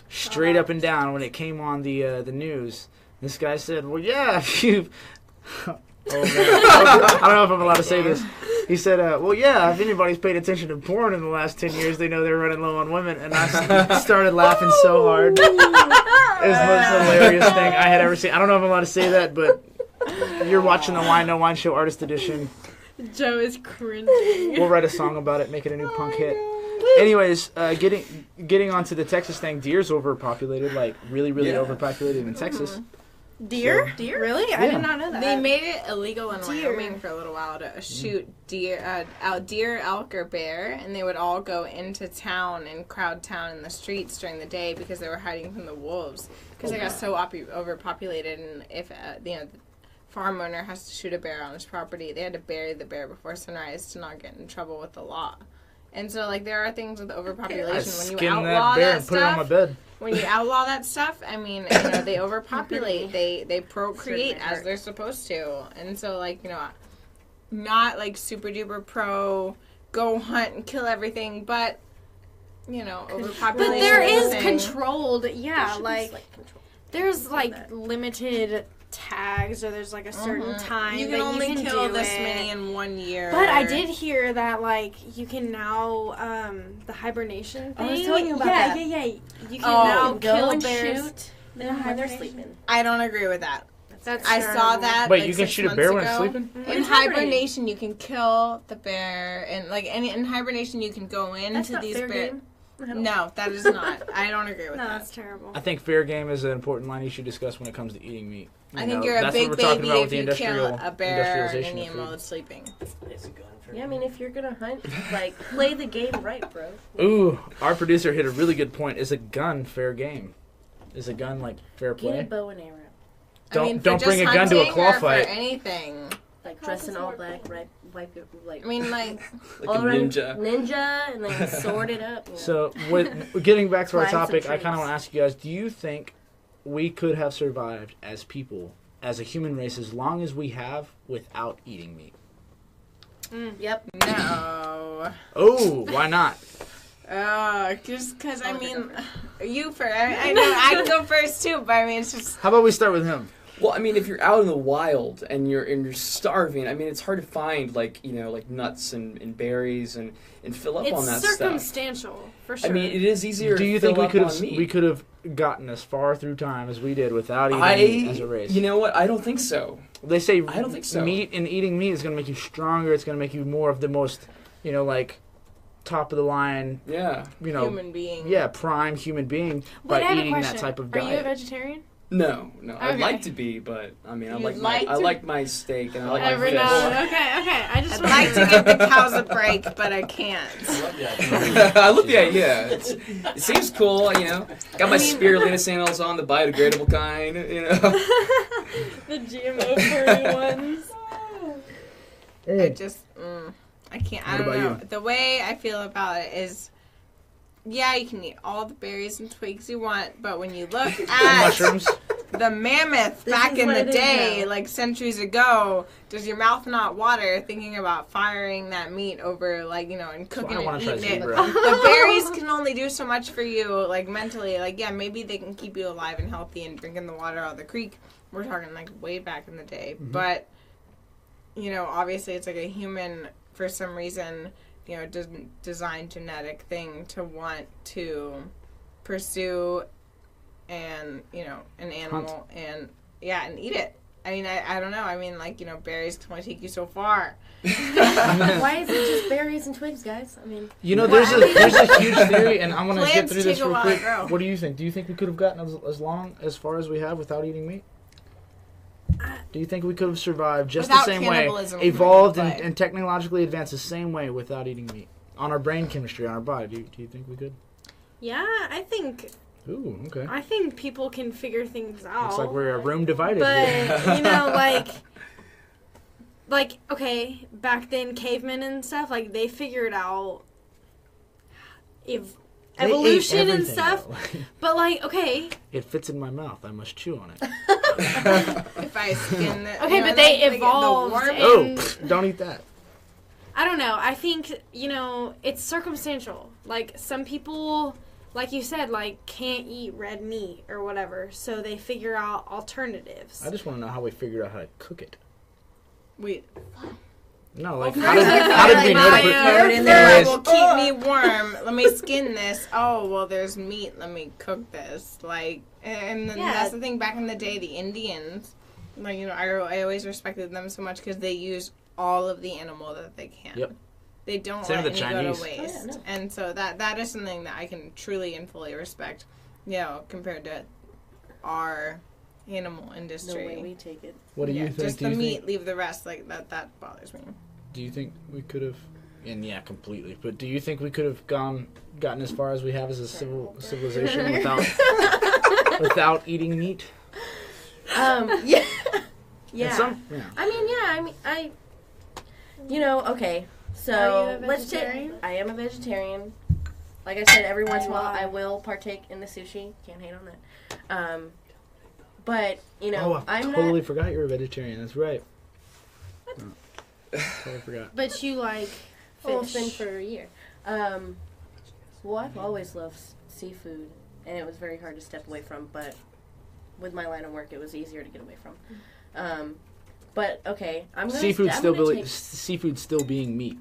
straight up and down when it came on the news, this guy said, "Well, yeah, if you." Oh man, I don't know if I'm allowed to say this. He said, well, yeah, if anybody's paid attention to porn in the last 10 years, they know they're running low on women. And I started laughing so hard. It was the most hilarious thing I had ever seen. I don't know if I'm allowed to say that, but you're watching the Whine No Whine Show Artist Edition. Joe is cringing. We'll write a song about it, make it a new punk hit. Anyways, getting onto the Texas thing, deer's overpopulated, like really overpopulated in Texas. Deer? Deer? Really? I did not know that. They made it illegal in Wyoming for a little while to shoot deer, elk, or bear, and they would all go into town and crowd town in the streets during the day because they were hiding from the wolves because they got so overpopulated. And if the farm owner has to shoot a bear on his property, they had to bury the bear before sunrise to not get in trouble with the law. And so, like, there are things with overpopulation. When you outlaw that put it on my bed. When you outlaw that stuff, I mean, they overpopulate. They procreate as they're supposed to. And so, like, not, like, super duper pro, go hunt and kill everything, but, overpopulation. But there is controlled, there's, like, limited tags, or there's like a certain time you can only kill this many in 1 year. But I did hear that like you can now the hibernation thing. I was telling you about that. Yeah. You can now kill bears shoot when they're sleeping. I don't agree with that. I saw that. Wait, like, you can shoot a bear when it's sleeping? In hibernation, you can kill the bear, and like in hibernation, you can go into these bears. No, that is not. I don't agree with that. No, that's terrible. I think fair game is an important line you should discuss when it comes to eating meat. I think you're a big baby if you kill a bear and an animal that's sleeping. Yeah, I mean, if you're gonna hunt, like, play the game right, bro. Ooh, our producer hit a really good point. Is a gun fair game? Is a gun, like, fair play? Get a bow and arrow. Don't bring a gun to a claw fight. For anything. Like, dress in all black, right? Wipe it, like... I mean, like a ninja. Ninja, and then sword it up. So, getting back to our topic, I kind of want to ask you guys, do you think we could have survived as people, as a human race, as long as we have without eating meat? Yep. No. Oh, why not? Just because, I mean, you first. I know I can go first, too, but I mean, it's just... How about we start with him? Well, I mean, if you're out in the wild and you're starving, I mean, it's hard to find like nuts and berries and fill up on that stuff. It's circumstantial, for sure. I mean, it is easier. Do you to think fill we could have gotten as far through time as we did without eating meat as a race? You know what? I don't think so. They say I don't think so. Meat and eating meat is going to make you stronger. It's going to make you more of the most, like, top of the line. Yeah. Human being. Yeah, prime human being by eating that type of diet. Are you a vegetarian? No. Okay. I'd like to be, but I mean, I like my steak and I like every my fish. now. Okay. I just I'd like to give the cows a break, but I can't. I love the idea. It seems cool, Got my spirulina sandals on, the biodegradable kind, The GMO-free ones. I can't. I don't know. The way I feel about it is, yeah, you can eat all the berries and twigs you want, but when you look at mushrooms, the mammoth back in the day, like centuries ago, does your mouth not water thinking about firing that meat over, like, and cooking and eating it? The berries can only do so much for you, like, mentally. Like, yeah, maybe they can keep you alive and healthy and drinking the water out of the creek. We're talking, like, way back in the day. Mm-hmm. But, obviously it's like a human, for some reason, designed genetic thing to want to pursue an animal and eat it. I mean, I don't know. I mean, like, berries can only take you so far. Why is it just berries and twigs, guys? I mean, there's a huge theory, and I want to get through this real quick. What do you think? Do you think we could have gotten as far as we have without eating meat? Do you think we could have survived just the same way, evolved and technologically advanced the same way without eating meat? On our brain chemistry, on our body, do you think we could? Yeah, I think... Ooh, okay. I think people can figure things out. Looks like we're a room divided but, here. like, okay, back then, cavemen and stuff, like, they figured out evolution and stuff. But, like, okay. It fits in my mouth. I must chew on it. If I skin it. Okay, but they evolved. Don't eat that. I don't know. I think, it's circumstantial. Like, some people, like you said, like, can't eat red meat or whatever, so they figure out alternatives. I just want to know how we figured out how to cook it. No, like Okay. how did we know to Throw it in put? there. Fur Anyways, will keep me warm. Let me skin this. Oh, well, there's meat. Let me cook this. Like, and then Yeah. that's the thing. Back in the day, the Indians, like, you know, I always respected them so much because they use all of the animal that they can. Yep. They don't Same let with the any go Chinese. to waste. Oh, yeah, no. And so that is something that I can truly and fully respect, you know, compared to our animal The industry. way we take it. what do you Yeah, think? just do the you meat, think? leave the rest. Like that bothers me. Do you think we could have? And yeah, completely. But do you think we could have gotten as far as we have as a civilization without eating meat? Yeah. Yeah. And some, yeah. Okay. So Are you a let's take. vegetarian? I am a vegetarian. Like I said, every once in a while I will partake in the sushi. Can't hate on that. But I I'm totally not. forgot you're a vegetarian. That's right. Totally forgot. But you like Well, fish. been for a year. Well, I've always loved seafood, and it was very hard to step away from. But with my line of work, it was easier to get away from. But okay, I'm gonna. Seafood I'm gonna take- seafood still being meat.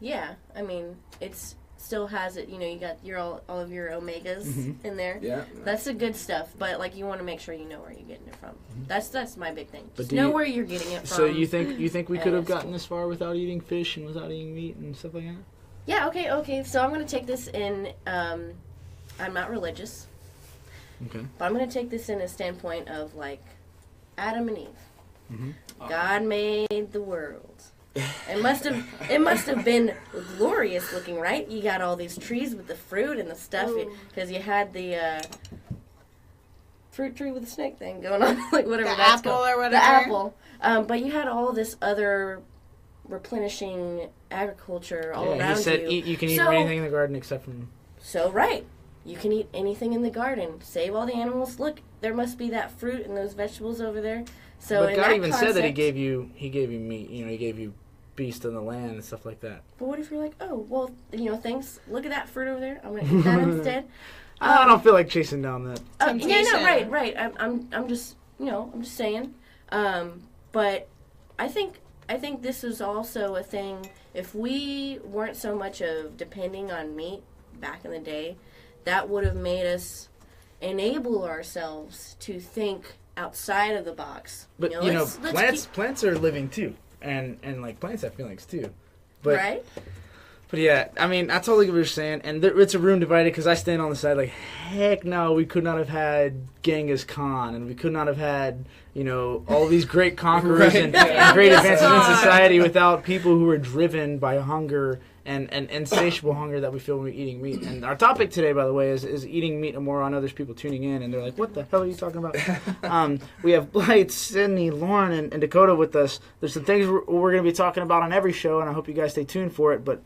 Yeah, I mean, it's still has it. You got all of your omegas in there. Yeah. That's the good stuff. But like, you want to make sure you know where you're getting it from. That's my big thing. But Just do know you- where you're getting it from. So you think we could have it's gotten cool. this far without eating fish and without eating meat and stuff like that? Yeah. Okay. So I'm gonna take this in. I'm not religious, Okay. but I'm gonna take this in a standpoint of like Adam and Eve. Mhm. God made the world. It must have been glorious looking, right? You got all these trees with the fruit and the stuff, because you had the fruit tree with the snake thing going on, like whatever The that's apple called. or whatever. The apple. But you had all this other replenishing agriculture all Yeah, around he said you. you can eat So- from anything in the garden except from. So right, you can eat anything in the garden. Save all the animals. Look, there must be that fruit and those vegetables over there. So But in God that even said that he concept- gave you meat. He gave you beast of the land and stuff like that. But what if you're like, oh, well, thanks. Look at that fruit over there. I'm gonna eat that instead. I don't feel like chasing down that. Yeah, no, Temptation. right. I'm just, I'm just saying. But I think this is also a thing. If we weren't so much of depending on meat back in the day, that would have made us enable ourselves to think outside of the box. But let's plants are living too, and like plants have feelings too. keep, But right? But yeah, I mean, I totally get what you're saying, and it's a room divided because I stand on the side like, heck no, we could not have had Genghis Khan, and we could not have had, all these great conquerors Right. and great advances in God. society without people who are driven by hunger and insatiable hunger that we feel when we're eating meat. And our topic today, by the way, is eating meat immoral. I know there's people tuning in, and they're like, what the hell are you talking about? We have Blythe, Sydney, Lauren, and Dakota with us. There's some things we're going to be talking about on every show, and I hope you guys stay tuned for it. But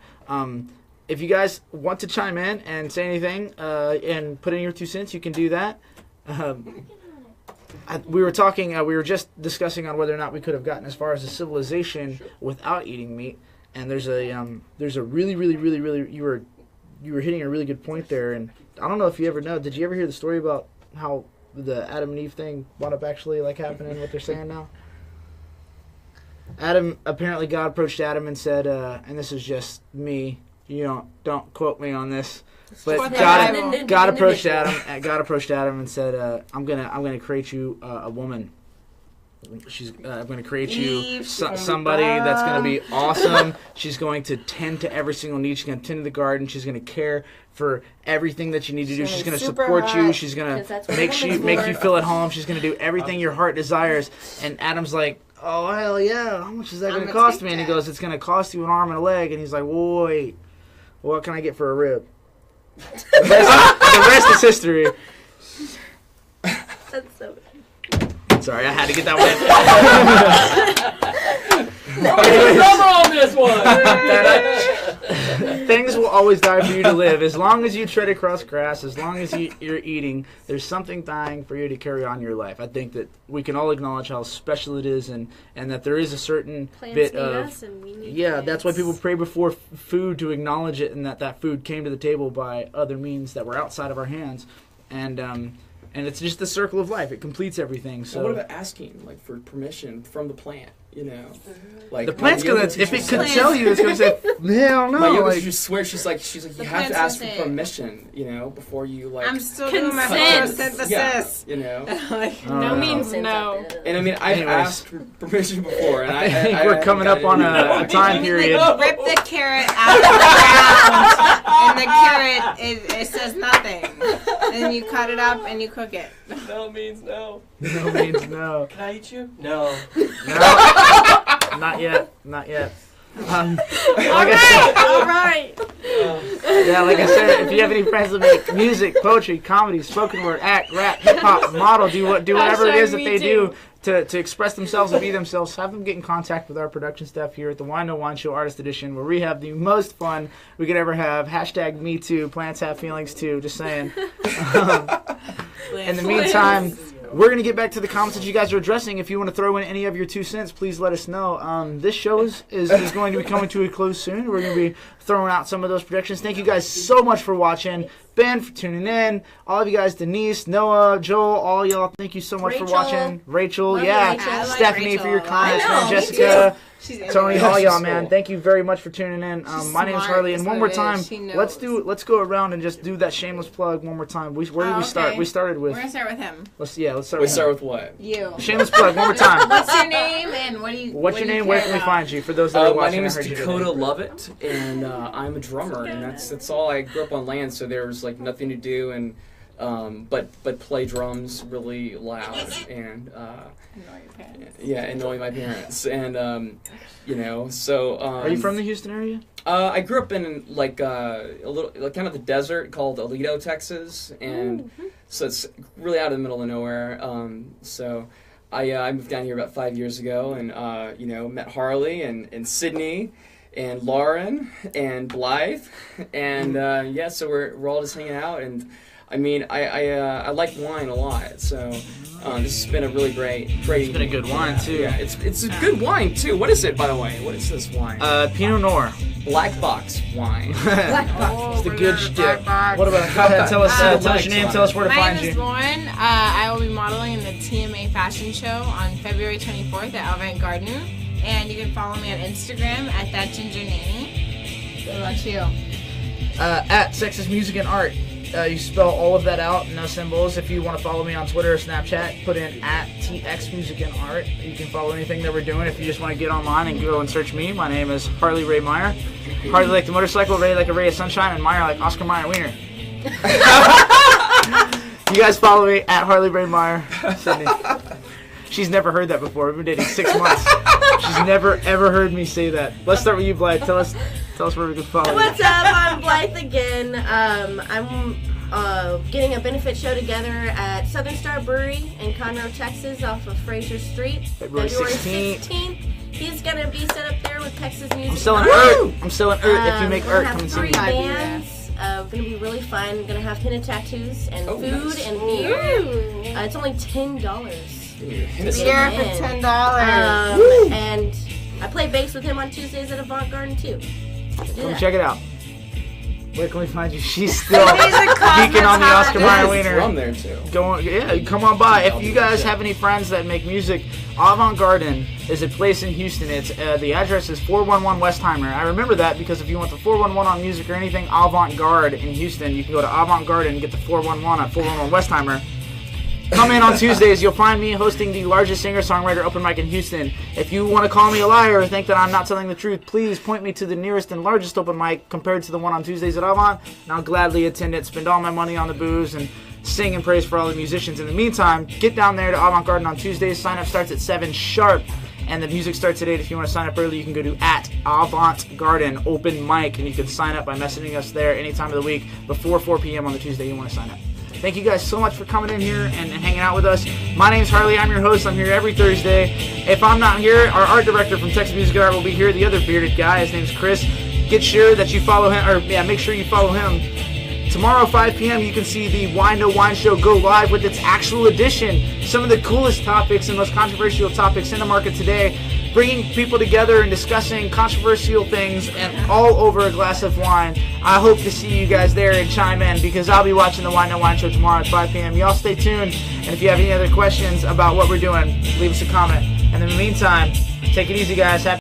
if you guys want to chime in and say anything and put in your 2 cents, you can do that. We were just discussing on whether or not we could have gotten as far as a civilization without eating meat. And there's a really, really, really, really, you were hitting a really good point there. And I don't know if you ever know, did you ever hear the story about how the Adam and Eve thing wound up actually happening, what they're saying now? Apparently God approached Adam and said, and this is just me, don't quote me on this, but Quote the God Bible. approached Adam and said, I'm gonna create you a woman. I'm going to create you Eve, somebody that's going to be awesome. She's going to tend to every single need. She's going to tend to the garden. She's going to care for everything that you need to do. She's going to super support you. hot. She's going 'Cause that's to what make women's you for. feel at home. She's going to do everything your heart desires. And Adam's like, oh, hell yeah. How much is that going to I'ma cost take me? And he that. goes, it's going to cost you an arm and a leg. And he's like, wait, what can I get for a rib? The rest is history. That's so. Sorry, I had to get that Number on this one. Things will always die for you to live. As long as you tread across grass, as long as you're eating, there's something dying for you to carry on your life. I think that we can all acknowledge how special it is and that there is a certain Plants bit need of... us and we need Yeah, that's why plants. people pray before food to acknowledge it and that food came to the table by other means that were outside of our hands. And it's just the circle of life. It completes everything. So So what about asking for permission from the plant? you know. Like The plant's my gonna, yoga if it teacher could said- tell you, it's gonna say, hell no. My yoga like- teacher swears, she's like, you The have to plant's ask gonna for say- permission, you know, before you like. I'm still doing my Consent. photosynthesis. Yeah, you know. Like, Oh, No no. means no. And I mean, I've Anyways. asked for permission before, and I think we're coming up on a time period. Rip the carrot out of the ground, and the carrot it says nothing. And you cut it up and you cook it. No means no. No means no. Can I eat you? No. No. Not yet. Not yet. Like I said, All right. yeah, like I said, if you have any friends that make music, poetry, comedy, spoken word, act, rap, hip hop, model, do whatever it is that Hashtag they me do to express themselves and be themselves, have them get in contact with our production staff here at the Whine Show Artist Edition, where we have the most fun we could ever have. Hashtag me too. Plants have feelings too. Just saying. In the meantime, we're going to get back to the comments that you guys are addressing. If you want to throw in any of your 2 cents, please let us know. This show is going to be coming to a close soon. We're going to be throwing out some of those projections. Thank you guys so much for watching. Ben for tuning in. All of you guys, Denise, Noah, Joel, all y'all, thank you so much for Rachel. watching. Rachel, Love you, yeah. Rachel. I like Stephanie Rachel for your a lot. comments, I know, man. me Jessica, She's Tony, into all it. y'all, man. Thank you very much for tuning in. My name's smart, Harley, and is one what more it is. time, She let's knows. go around and just do that shameless plug one more time. Where did we start? okay. We started with We're gonna start with him. let's start We with start with what? You. shameless plug one more time. What's your name and what do you? What's your name? Where can we find you? For those that are My watching, name I is heard you Dakota today. Lovett, and I'm a drummer, and that's all. I grew up on land, so there was like nothing to do, and but play drums really loud, and annoy my parents, and you know. So Are you from the Houston area? I grew up in like a little, like kind of the desert called Aledo, Texas, and so it's really out in the middle of nowhere. So I moved down here about 5 years ago, and you know, met Harley and Sydney and Lauren and Blythe, and yeah, so we're all just hanging out, and I mean, I like wine a lot, so this has been a really great. It's been a good wine too. Yeah, it's a good wine too. What is it, by the way? What is this wine? Pinot Noir. Black Box wine. It's the good shit. What about? Go ahead, tell us your name. Tell us where to My find name is you. Lauren. I will be modeling in the TMA fashion show on February 24th at Avant Garden. And you can follow me on Instagram at thatgingernanny. What about you? At Sexist Music and Art. You spell all of that out, no symbols. If you want to follow me on Twitter or Snapchat, put in at TX Music and Art. You can follow anything that we're doing. If you just want to get online and go and search me, my name is Harley Ray Meyer. Harley like the motorcycle, Ray like a ray of sunshine, and Meyer like Oscar Mayer Wiener. You guys follow me at Harley Ray Meyer. Sydney. She's never heard that before. We've been dating 6 months. She's never ever heard me say that. Let's start with you, Blythe. Tell us where we can follow you. What's up? I'm Blythe again. I'm getting a benefit show together at Southern Star Brewery in Conroe, Texas, off of Fraser Street. February 16th. He's gonna be set up there with Texas music. I'm selling Woo! Earth. I'm selling Earth. If you make we're Earth, gonna come and have see 3 me. bands. Gonna be really fun. Gonna have tinted tattoos and Oh, food nice. and beer. It's only $10. Beer for in. $10. And I play bass with him on Tuesdays at Avant Garden too. So do Come that. check it out. Where can we find you? She's still He's a geeking on the Oscar Mayer There's Wiener. drum there too. Yeah, come on by. If you guys have any friends that make music, Avant Garden is a place in Houston. It's the address is 411 Westheimer. I remember that because if you want the 411 on music or anything avant-garde in Houston, you can go to Avant Garden and get the 411 at 411 Westheimer. Come in on Tuesdays. You'll find me hosting the largest singer-songwriter open mic in Houston. If you want to call me a liar or think that I'm not telling the truth, please point me to the nearest and largest open mic compared to the one on Tuesdays at Avant, and I'll gladly attend it, spend all my money on the booze, and sing and praise for all the musicians. In the meantime, get down there to Avant Garden on Tuesdays. Sign up starts at 7 sharp, and the music starts at 8. If you want to sign up early, you can go to at Avant Garden Open Mic, and you can sign up by messaging us there any time of the week before 4 p.m. on the Tuesday you want to sign up. Thank you guys so much for coming in here and hanging out with us. My name's Harley. I'm your host. I'm here every Thursday. If I'm not here, our art director from Texas Music and Art will be here. The other bearded guy, his name's Chris. Get sure that you follow him, make sure you follow him. Tomorrow, 5 p.m., you can see the Whine Show go live with its actual edition. Some of the coolest topics and most controversial topics in the market today. Bringing people together and discussing controversial things and all over a glass of wine. I hope to see you guys there and chime in because I'll be watching the Whine Show tomorrow at 5 p.m. Y'all stay tuned. And if you have any other questions about what we're doing, leave us a comment. And in the meantime, take it easy, guys. Happy